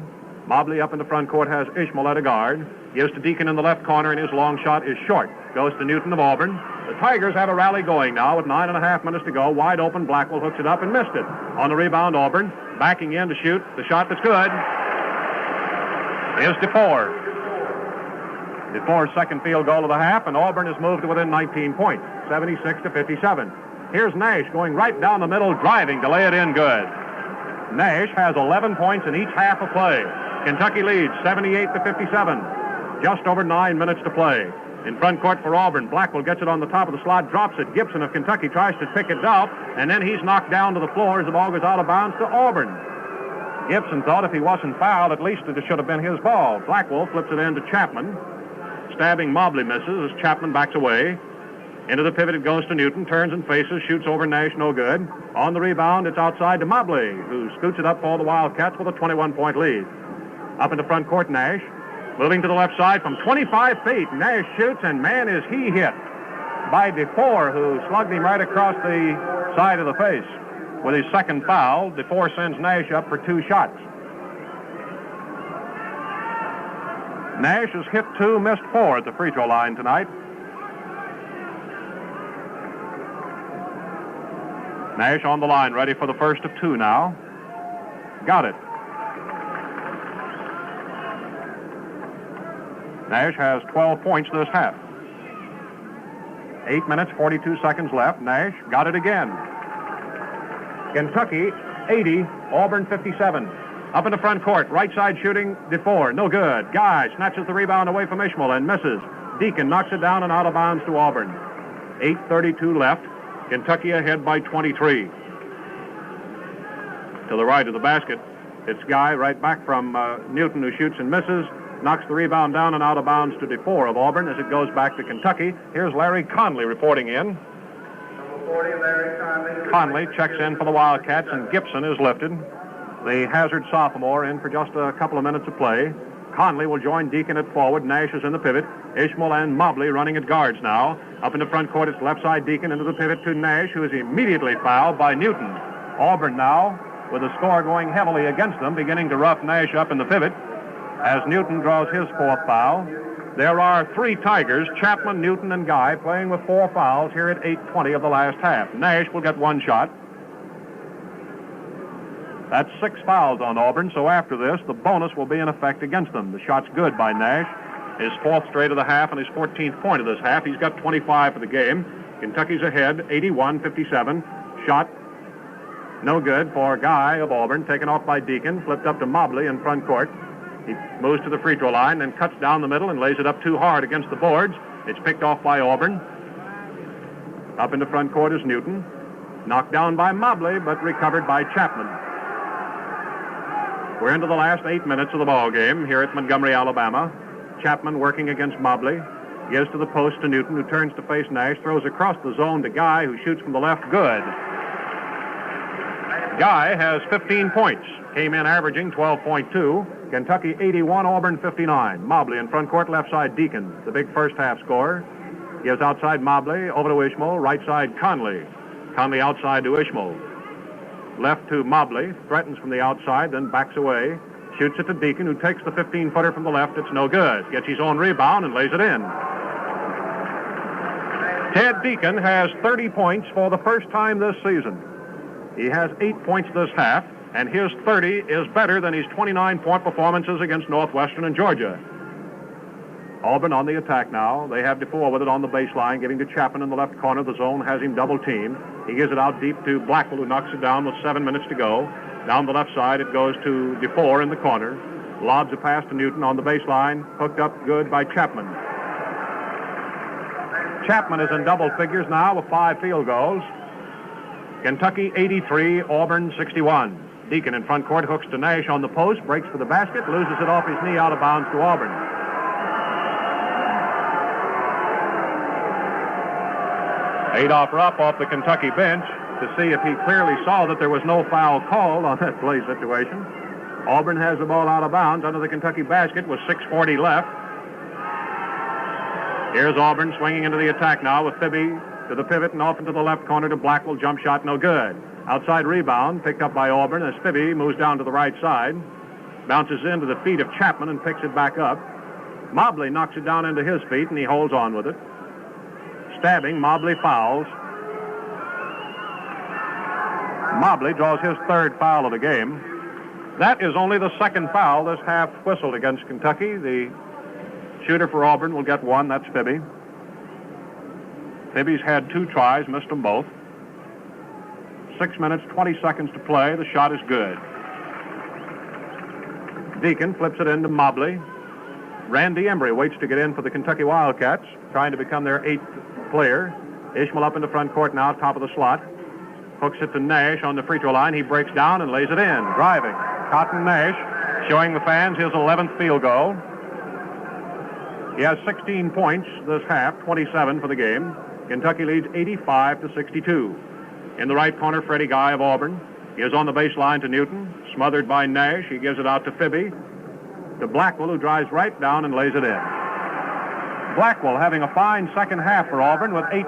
Mobley up in the front court has Ishmael at a guard. Gives to Deacon in the left corner, and his long shot is short. Goes to Newton of Auburn. The Tigers have a rally going now with 9.5 minutes to go. Wide open, Blackwell hooks it up and missed it. On the rebound, Auburn backing in to shoot. The shot that's good is DeFore. DeFore's second field goal of the half, and Auburn has moved to within 19 points, 76-57. Here's Nash going right down the middle, driving to lay it in good. Nash has 11 points in each half of play. Kentucky leads 78-57. Just over 9 minutes to play. In front court for Auburn, Blackwell gets it on the top of the slot, drops it. Gibson of Kentucky tries to pick it up, and then he's knocked down to the floor as the ball goes out of bounds to Auburn. Gibson thought if he wasn't fouled, at least it should have been his ball. Blackwell flips it in to Chapman. Stabbing Mobley misses as Chapman backs away. Into the pivot it goes to Newton, turns and faces, shoots over Nash, no good. On the rebound, it's outside to Mobley, who scoots it up for the Wildcats with a 21-point lead. Up in the front court, Nash. Moving to the left side from 25 feet. Nash shoots, and man, is he hit by DeFore, who slugged him right across the side of the face. With his second foul, DeFore sends Nash up for 2 shots. Nash has hit 2, missed 4 at the free throw line tonight. Nash on the line, ready for the first of 2 now. Got it. Nash has 12 points this half. 8 minutes, 42 seconds left. Nash got it again. Kentucky, 80, Auburn, 57. Up in the front court, right side shooting, DeFore, no good. Guy snatches the rebound away from Ishmael and misses. Deacon knocks it down and out of bounds to Auburn. 8:32 left. Kentucky ahead by 23. To the right of the basket, it's Guy right back from Newton, who shoots and misses. Knocks the rebound down and out of bounds to DeFore of Auburn as it goes back to Kentucky. Here's Larry Conley reporting in. Number 40, Larry Conley. Conley checks in for the Wildcats, and Gibson is lifted. The hazard sophomore in for just a couple of minutes of play. Conley will join Deacon at forward. Nash is in the pivot. Ishmael and Mobley running at guards now. Up in the front court, it's left side Deacon into the pivot to Nash, who is immediately fouled by Newton. Auburn now, with the score going heavily against them, beginning to rough Nash up in the pivot as Newton draws his 4th foul. There are 3 Tigers, Chapman, Newton, and Guy, playing with 4 fouls here at 8:20 of the last half. Nash will get 1 shot. That's 6 fouls on Auburn, so after this, the bonus will be in effect against them. The shot's good by Nash. His 4th straight of the half and his 14th point of this half. He's got 25 for the game. Kentucky's ahead, 81-57. Shot, no good for Guy of Auburn, taken off by Deacon, flipped up to Mobley in front court. He moves to the free throw line, then cuts down the middle and lays it up too hard against the boards. It's picked off by Auburn. Up in the front court is Newton. Knocked down by Mobley, but recovered by Chapman. We're into the last 8 minutes of the ball game here at Montgomery, Alabama. Chapman working against Mobley. Gives to the post to Newton, who turns to face Nash, throws across the zone to Guy, who shoots from the left. Good. Guy has 15 points. Came in averaging 12.2. Kentucky 81, Auburn 59. Mobley in front court, left side Deacon, the big first half scorer. Gives outside Mobley, over to Ishmael, right side Conley. Conley outside to Ishmael. Left to Mobley, threatens from the outside, then backs away. Shoots it to Deacon, who takes the 15-footer from the left. It's no good. Gets his own rebound and lays it in. Ted Deacon has 30 points for the first time this season. He has 8 points this half, and his 30 is better than his 29-point performances against Northwestern and Georgia. Auburn on the attack now. They have DeFore with it on the baseline, giving to Chapman in the left corner. The zone has him double-teamed. He gives it out deep to Blackwell, who knocks it down with 7 minutes to go. Down the left side, it goes to DeFore in the corner. Lobs a pass to Newton on the baseline. Hooked up good by Chapman. Chapman is in double figures now with 5 field goals. Kentucky 83, Auburn 61. Deacon in front court hooks to Nash on the post, breaks for the basket, loses it off his knee out of bounds to Auburn. Adolph Rupp off the Kentucky bench to see if he clearly saw that there was no foul called on that play situation. Auburn has the ball out of bounds under the Kentucky basket with 6:40 left. Here's Auburn swinging into the attack now with Thibby to the pivot and off into the left corner to Blackwell. Jump shot, no good. Outside rebound, picked up by Auburn as Fibby moves down to the right side. Bounces into the feet of Chapman and picks it back up. Mobley knocks it down into his feet, and he holds on with it. Stabbing, Mobley fouls. Mobley draws his third foul of the game. That is only the second foul this half whistled against Kentucky. The shooter for Auburn will get one. That's Fibby. Fibby's had 2 tries, missed them both. 6 minutes, 20 seconds to play. The shot is good. Deacon flips it into Mobley. Randy Embry waits to get in for the Kentucky Wildcats, trying to become their 8th player. Ishmael up in the front court now, top of the slot. Hooks it to Nash on the free throw line. He breaks down and lays it in. Driving. Cotton Nash showing the fans his 11th field goal. He has 16 points this half, 27 for the game. Kentucky leads 85-62. In the right corner, Freddie Guy of Auburn. He is on the baseline to Newton. Smothered by Nash. He gives it out to Fibby. To Blackwell, who drives right down and lays it in. Blackwell, having a fine second half for Auburn with 8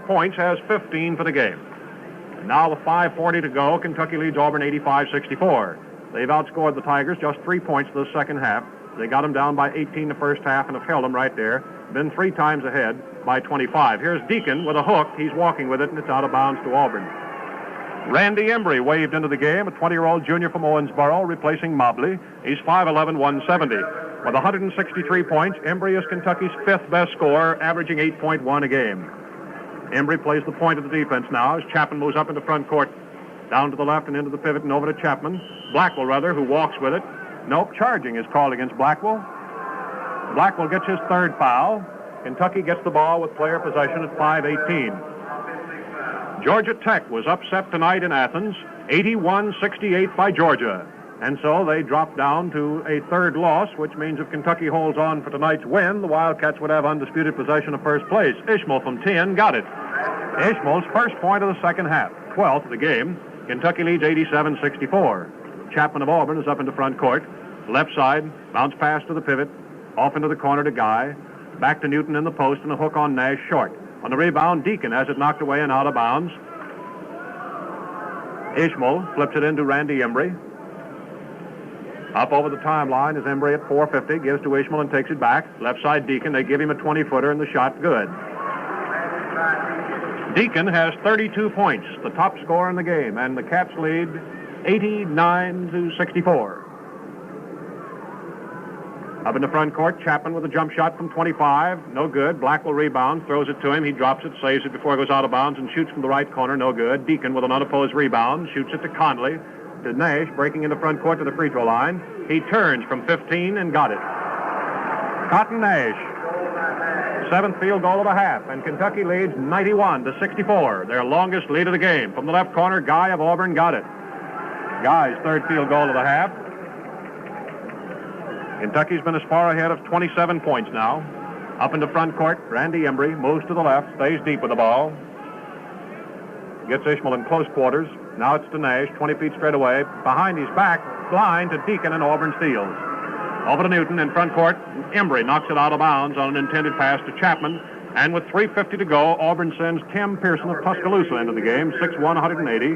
points, has 15 for the game. Now with 5:40 to go, Kentucky leads Auburn 85-64. They've outscored the Tigers just 3 points this second half. They got them down by 18 the first half and have held them right there. Been 3 times ahead by 25. Here's Deacon with a hook. He's walking with it, and it's out of bounds to Auburn. Randy Embry waved into the game, a 20-year-old junior from Owensboro, replacing Mobley. He's 5'11", 170. With 163 points, Embry is Kentucky's 5th best scorer, averaging 8.1 a game. Embry plays the point of the defense now as Chapman moves up into front court. Down to the left and into the pivot and over to Chapman. Blackwell, rather, who walks with it. Nope, charging is called against Blackwell. Blackwell gets his 3rd foul. Kentucky gets the ball with player possession at 5:18. Georgia Tech was upset tonight in Athens, 81-68 by Georgia. And so they dropped down to a 3rd loss, which means if Kentucky holds on for tonight's win, the Wildcats would have undisputed possession of first place. Ishmael from 10 got it. Ishmael's first point of the second half, 12th of the game. Kentucky leads 87-64. Chapman of Auburn is up into front court. Left side, bounce pass to the pivot, off into the corner to Guy. Back to Newton in the post and a hook on Nash short. On the rebound, Deacon has it knocked away and out of bounds. Ishmael flips it into Randy Embry. Up over the timeline is Embry at 4:50, gives to Ishmael and takes it back. Left side Deacon, they give him a 20-footer and the shot good. Deacon has 32 points, the top scorer in the game, and the Cats lead 89-64. Up in the front court, Chapman with a jump shot from 25. No good. Blackwell rebounds, throws it to him. He drops it, saves it before it goes out of bounds, and shoots from the right corner. No good. Deacon with an unopposed rebound. Shoots it to Conley. To Nash, breaking into front court to the free throw line. He turns from 15 and got it. Cotton Nash. 7th field goal of the half, and Kentucky leads 91-64. Their longest lead of the game. From the left corner, Guy of Auburn got it. Guy's 3rd field goal of the half. Kentucky's been as far ahead of 27 points now. Up into front court, Randy Embry moves to the left, stays deep with the ball. Gets Ishmael in close quarters. Now it's to Nash, 20 feet straight away. Behind his back, blind to Deacon, and Auburn steals. Over to Newton in front court. Embry knocks it out of bounds on an intended pass to Chapman. And with 3:50 to go, Auburn sends Tim Pearson of Tuscaloosa into the game, 6'1", 180.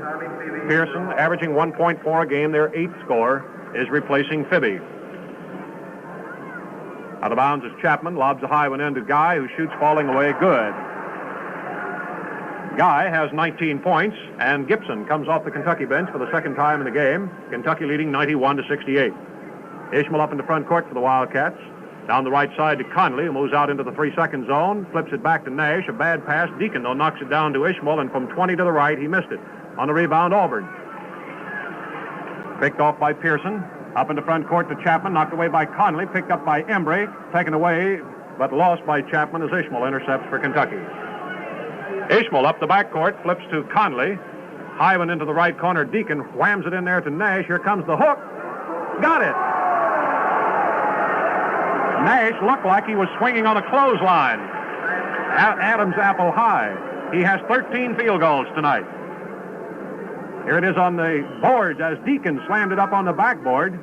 Pearson, averaging 1.4 a game, their 8th scorer, is replacing Fibby. Out of bounds is Chapman, lobs a high one in to Guy, who shoots falling away good. Guy has 19 points, and Gibson comes off the Kentucky bench for the 2nd time in the game. Kentucky leading 91-68. Ishmael up in the front court for the Wildcats. Down the right side to Conley, who moves out into the 3-second zone, flips it back to Nash. A bad pass. Deacon, though, knocks it down to Ishmael, and from 20 to the right, he missed it. On the rebound, Auburn. Picked off by Pearson. Up in the front court to Chapman, knocked away by Conley, picked up by Embry, taken away, but lost by Chapman as Ishmael intercepts for Kentucky. Ishmael up the backcourt, flips to Conley. High one into the right corner. Deacon whams it in there to Nash. Here comes the hook. Got it. Nash looked like he was swinging on a clothesline. Adams apple high. He has 13 field goals tonight. Here it is on the boards as Deacon slammed it up on the backboard.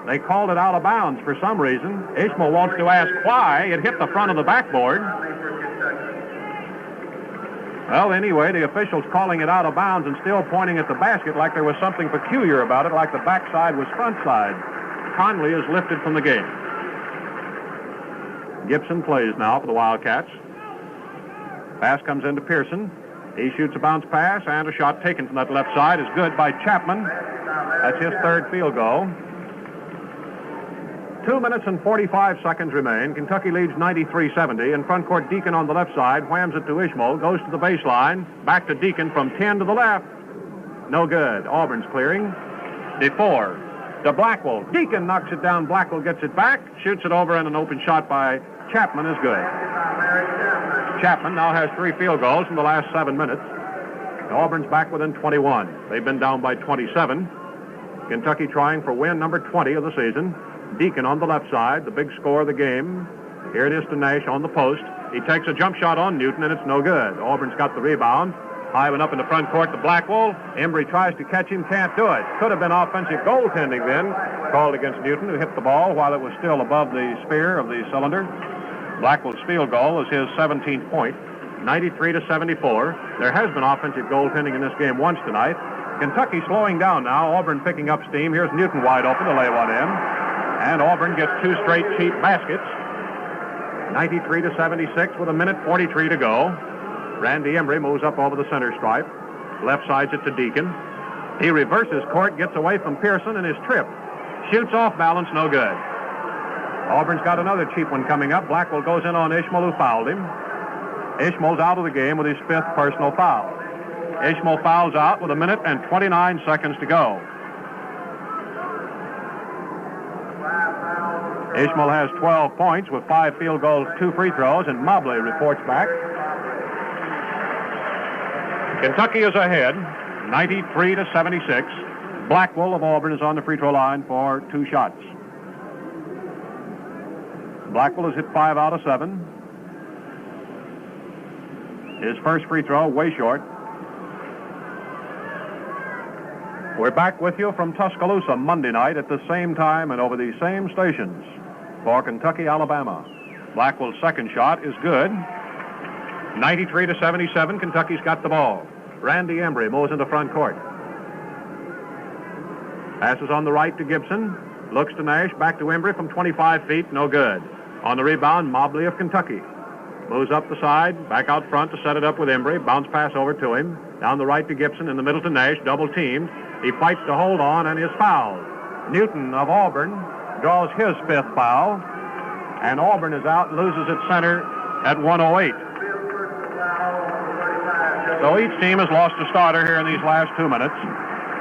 They called it out of bounds for some reason. Ishmael wants to ask why. It hit the front of the backboard. Well, anyway, the officials calling it out of bounds and still pointing at the basket like there was something peculiar about it, like the backside was front side. Conley is lifted from the game. Gibson plays now for the Wildcats. Pass comes into Pearson. He shoots a bounce pass, and a shot taken from that left side is good by Chapman. That's his third field goal. 2 minutes and 45 seconds remain. Kentucky leads 93-70. In front court, Deacon on the left side, whams it to Ishmael, goes to the baseline, back to Deacon from 10 to the left. No good. Auburn's clearing. DeFore to Blackwell. Deacon knocks it down. Blackwell gets it back, shoots it over, and an open shot by Chapman is good. Chapman now has 3 field goals in the last 7 minutes. Auburn's back within 21. They've been down by 27. Kentucky trying for win number 20 of the season. Deacon on the left side, the big score of the game. Here it is to Nash on the post. He takes a jump shot on Newton, and it's no good. Auburn's got the rebound. High one up in the front court to Blackwell. Embry tries to catch him, can't do it. Could have been offensive goaltending then, called against Newton, who hit the ball while it was still above the spear of the cylinder. Blackwell's field goal is his 17th point, 93-74. There has been offensive goaltending in this game once tonight. Kentucky slowing down now. Auburn picking up steam. Here's Newton wide open to lay one in. And Auburn gets 2 straight cheap baskets. 93-76 with 1:43 to go. Randy Embry moves up over the center stripe. Left sides it to Deacon. He reverses court, gets away from Pearson, and is tripped. Shoots off balance, no good. Auburn's got another cheap one coming up. Blackwell goes in on Ishmael, who fouled him. Ishmael's out of the game with his 5th personal foul. Ishmael fouls out with 1:29 to go. Ishmael has 12 points with 5 field goals, 2 free throws, and Mobley reports back. Kentucky is ahead, 93-76. Blackwell of Auburn is on the free throw line for 2 shots. Blackwell has hit 5 out of 7. His first free throw way short. We're back with you from Tuscaloosa Monday night at the same time and over these same stations for Kentucky, Alabama. Blackwell's second shot is good. 93-77, Kentucky's got the ball. Randy Embry moves into front court. Passes on the right to Gibson. Looks to Nash, back to Embry from 25 feet, no good. On the rebound, Mobley of Kentucky. Moves up the side, back out front to set it up with Embry. Bounce pass over to him. Down the right to Gibson, in the middle to Nash, double teamed. He fights to hold on and is fouled. Newton of Auburn draws his 5th foul, and Auburn is out and loses its center at 1:08. So each team has lost a starter here in these last 2 minutes.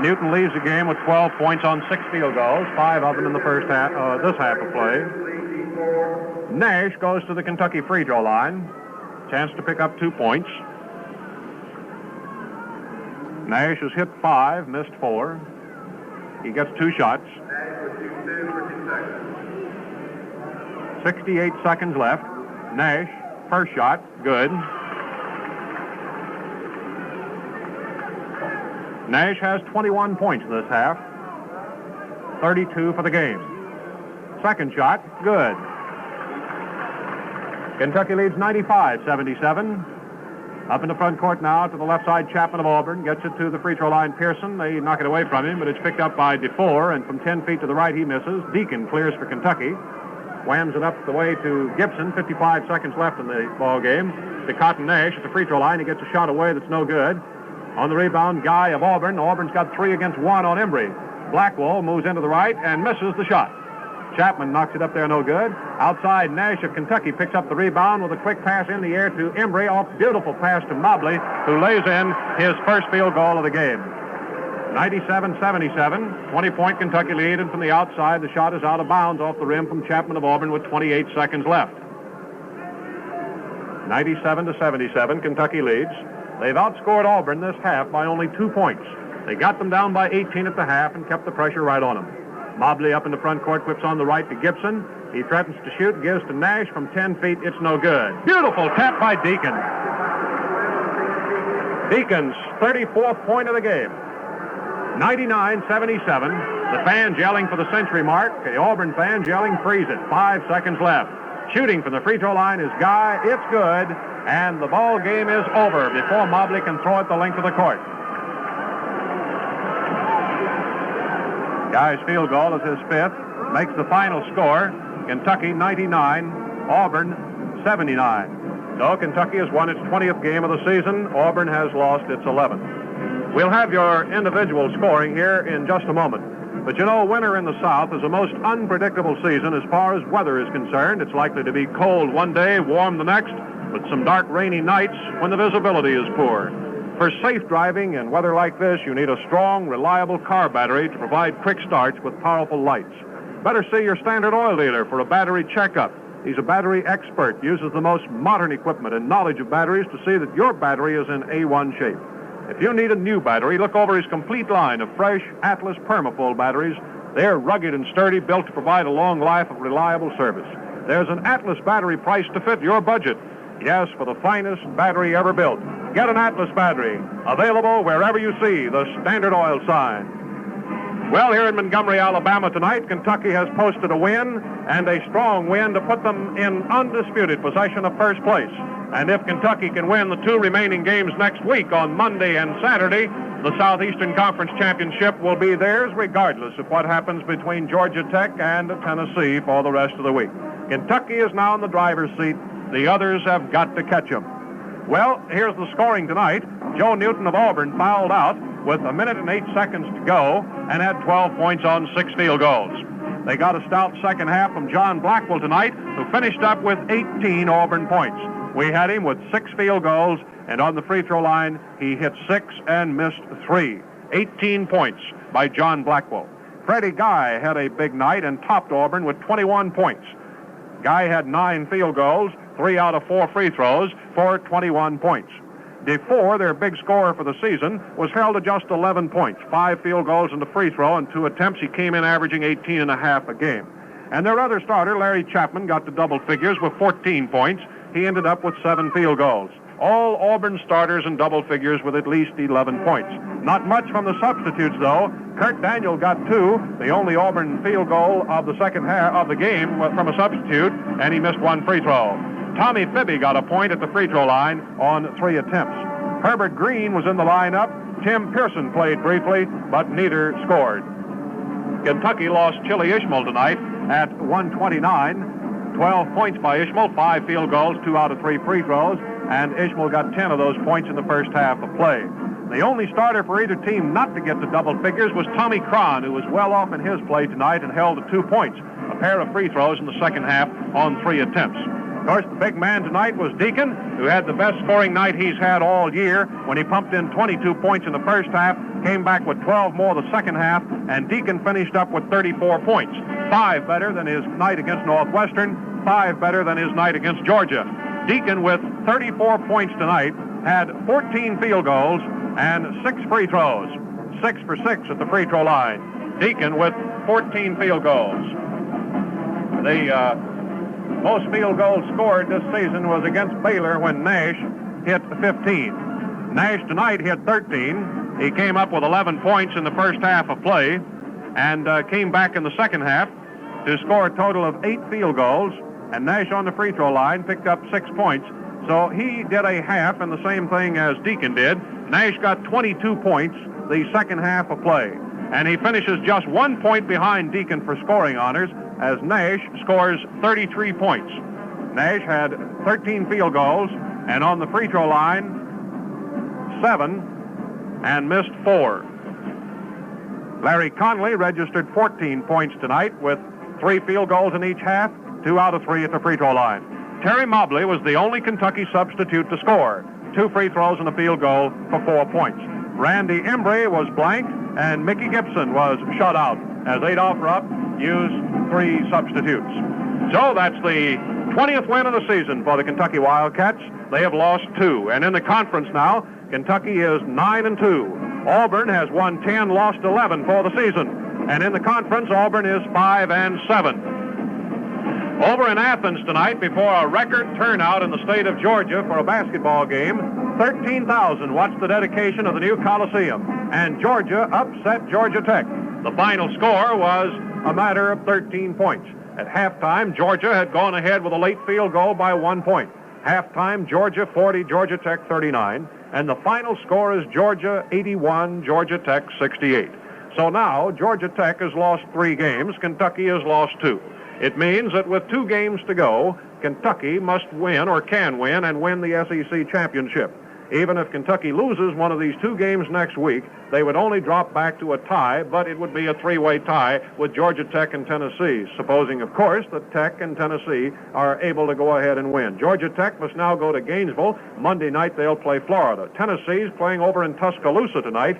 Newton leaves the game with 12 points on 6 field goals, 5 of them in the first half, this half of play. Nash goes to the Kentucky free throw line. Chance to pick up 2 points. Nash has hit 5, missed 4. He gets 2 shots. 68 seconds left. Nash, first shot, good. Nash has 21 points in this half. 32 for the game. Second shot, good. Kentucky leads 95-77. Up in the front court now to the left side, Chapman of Auburn gets it to the free throw line, Pearson. They knock it away from him, but it's picked up by DeFore, and from 10 feet to the right he misses. Deacon clears for Kentucky. Whams it up the way to Gibson. 55 seconds left in the ball game. To Cotton Nash at the free throw line. He gets a shot away that's no good. On the rebound, Guy of Auburn. Auburn's got 3 against 1 on Embry. Blackwell moves into the right and misses the shot. Chapman knocks it up there, no good. Outside, Nash of Kentucky picks up the rebound with a quick pass in the air to Embry. Off beautiful pass to Mobley, who lays in his first field goal of the game. 97-77, 20-point Kentucky lead, and from the outside, the shot is out of bounds off the rim from Chapman of Auburn with 28 seconds left. 97-77, Kentucky leads. They've outscored Auburn this half by only 2 points. They got them down by 18 at the half and kept the pressure right on them. Mobley up in the front court, whips on the right to Gibson. He threatens to shoot, gives to Nash from 10 feet. It's no good. Beautiful tap by Deacon. Deacon's 34th point of the game. 99-77. The fans yelling for the century mark. The Auburn fans yelling freeze it. 5 seconds left. Shooting from the free throw line is Guy. It's good, and the ball game is over before Mobley can throw it the length of the court. Guy's field goal is his fifth, makes the final score. Kentucky 99, Auburn 79. So Kentucky has won its 20th game of the season. Auburn has lost its 11th. We'll have your individual scoring here in just a moment. But you know, winter in the South is the most unpredictable season as far as weather is concerned. It's likely to be cold one day, warm the next, with some dark, rainy nights when the visibility is poor. For safe driving in weather like this, you need a strong, reliable car battery to provide quick starts with powerful lights. Better see your Standard Oil dealer for a battery checkup. He's a battery expert, uses the most modern equipment and knowledge of batteries to see that your battery is in A1 shape. If you need a new battery, look over his complete line of fresh Atlas Permafull batteries. They're rugged and sturdy, built to provide a long life of reliable service. There's an Atlas battery priced to fit your budget. Yes, for the finest battery ever built. Get an Atlas battery, available wherever you see the Standard Oil sign. Well, here in Montgomery, Alabama tonight, Kentucky has posted a win, and a strong win to put them in undisputed possession of first place. And if Kentucky can win the two remaining games next week on Monday and Saturday, the Southeastern Conference Championship will be theirs regardless of what happens between Georgia Tech and Tennessee for the rest of the week. Kentucky is now in the driver's seat. The others have got to catch them. Well, here's the scoring tonight. Joe Newton of Auburn fouled out with 1 minute and 8 seconds to go and had 12 points on 6 field goals. They got a stout second half from John Blackwell tonight, who finished up with 18 Auburn points. We had him with 6 field goals, and on the free throw line, he hit 6 and missed 3. 18 points by John Blackwell. Freddie Guy had a big night and topped Auburn with 21 points. Guy had 9 field goals, 3 out of 4 free throws for 21 points. DeFore, their big scorer for the season, was held to just 11 points, 5 field goals and a free throw, and 2 attempts. He came in averaging 18.5 a game. And their other starter, Larry Chapman, got to double figures with 14 points. He ended up with 7 field goals. All Auburn starters in double figures with at least 11 points. Not much from the substitutes, though. Kurt Daniel got 2, the only Auburn field goal of the second half of the game from a substitute, and he missed 1 free throw. Tommy Fibby got a point at the free throw line on 3 attempts. Herbert Green was in the lineup. Tim Pearson played briefly, but neither scored. Kentucky lost Chili Ishmael tonight at 129. 12 points by Ishmael, 5 field goals, 2 out of 3 free throws, and Ishmael got 10 of those points in the first half of play. The only starter for either team not to get to double figures was Tommy Cron, who was well off in his play tonight and held to 2 points, a pair of free throws in the second half on 3 attempts. Of course, the big man tonight was Deacon, who had the best scoring night he's had all year when he pumped in 22 points in the first half, came back with 12 more the second half, and Deacon finished up with 34 points. 5 better than his night against Northwestern, 5 better than his night against Georgia. Deacon, with 34 points tonight, had 14 field goals and 6 free throws. 6 for 6 at the free throw line. Deacon with 14 field goals. The most field goals scored this season was against Baylor when Nash hit 15. Nash tonight hit 13. He came up with 11 points in the first half of play and came back in the second half to score a total of 8 field goals. And Nash on the free throw line picked up 6 points. So he did a half and the same thing as Deacon did. Nash got 22 points the second half of play. And he finishes just 1 point behind Deacon for scoring honors as Nash scores 33 points. Nash had 13 field goals and on the free throw line, 7 and missed 4. Larry Conley registered 14 points tonight with 3 field goals in each half, 2 out of 3 at the free throw line. Terry Mobley was the only Kentucky substitute to score, 2 free throws and a field goal for 4 points. Randy Embry was blank, and Mickey Gibson was shut out as Adolph Rupp used 3 substitutes. So that's the 20th win of the season for the Kentucky Wildcats. They have lost 2, and in the conference now, Kentucky is 9-2. Auburn has won 10, lost 11 for the season, and in the conference, Auburn is 5-7. Over in Athens tonight, before a record turnout in the state of Georgia for a basketball game, 13,000 watched the dedication of the new Coliseum, and Georgia upset Georgia Tech. The final score was a matter of 13 points. At halftime, Georgia had gone ahead with a late field goal by 1 point. Halftime, Georgia 40, Georgia Tech 39. And the final score is Georgia 81, Georgia Tech 68. So now, Georgia Tech has lost 3 games. Kentucky has lost 2. It means that with 2 games to go, Kentucky must win or can win and win the SEC championship. Even if Kentucky loses one of these 2 games next week, they would only drop back to a tie, but it would be a 3-way tie with Georgia Tech and Tennessee, supposing, of course, that Tech and Tennessee are able to go ahead and win. Georgia Tech must now go to Gainesville. Monday night, they'll play Florida. Tennessee's playing over in Tuscaloosa tonight.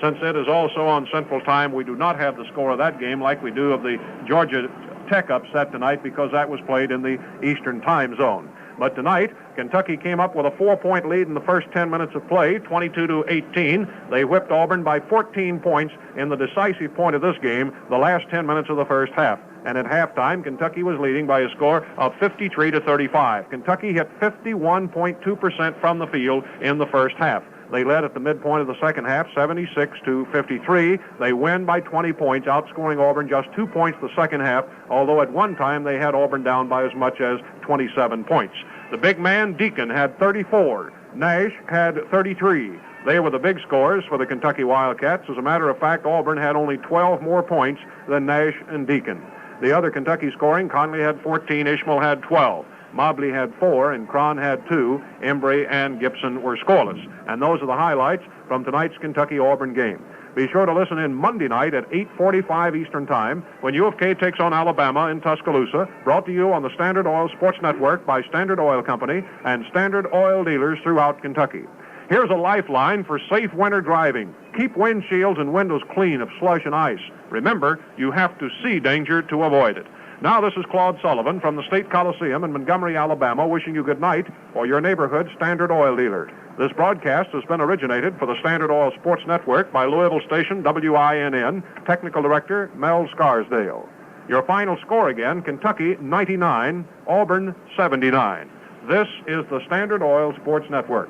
Since it is also on Central Time, we do not have the score of that game like we do of the Georgia Tech upset tonight because that was played in the Eastern Time Zone. But tonight, Kentucky came up with a 4-point lead in the first 10 minutes of play, 22-18. They whipped Auburn by 14 points in the decisive point of this game, the last 10 minutes of the first half. And at halftime, Kentucky was leading by a score of 53-35. Kentucky hit 51.2% from the field in the first half. They led at the midpoint of the second half, 76-53. They win by 20 points, outscoring Auburn just 2 points the second half, although at one time they had Auburn down by as much as 27 points. The big man, Deacon, had 34. Nash had 33. They were the big scorers for the Kentucky Wildcats. As a matter of fact, Auburn had only 12 more points than Nash and Deacon. The other Kentucky scoring, Conley had 14, Ishmael had 12. Mobley had 4, and Cron had 2. Embry and Gibson were scoreless. And those are the highlights from tonight's Kentucky-Auburn game. Be sure to listen in Monday night at 8:45 Eastern Time when U of K takes on Alabama in Tuscaloosa, brought to you on the Standard Oil Sports Network by Standard Oil Company and Standard Oil dealers throughout Kentucky. Here's a lifeline for safe winter driving. Keep windshields and windows clean of slush and ice. Remember, you have to see danger to avoid it. Now, this is Claude Sullivan from the State Coliseum in Montgomery, Alabama, wishing you good night for your neighborhood Standard Oil dealer. This broadcast has been originated for the Standard Oil Sports Network by Louisville station WINN, Technical Director Mel Scarsdale. Your final score again, Kentucky 99, Auburn 79. This is the Standard Oil Sports Network.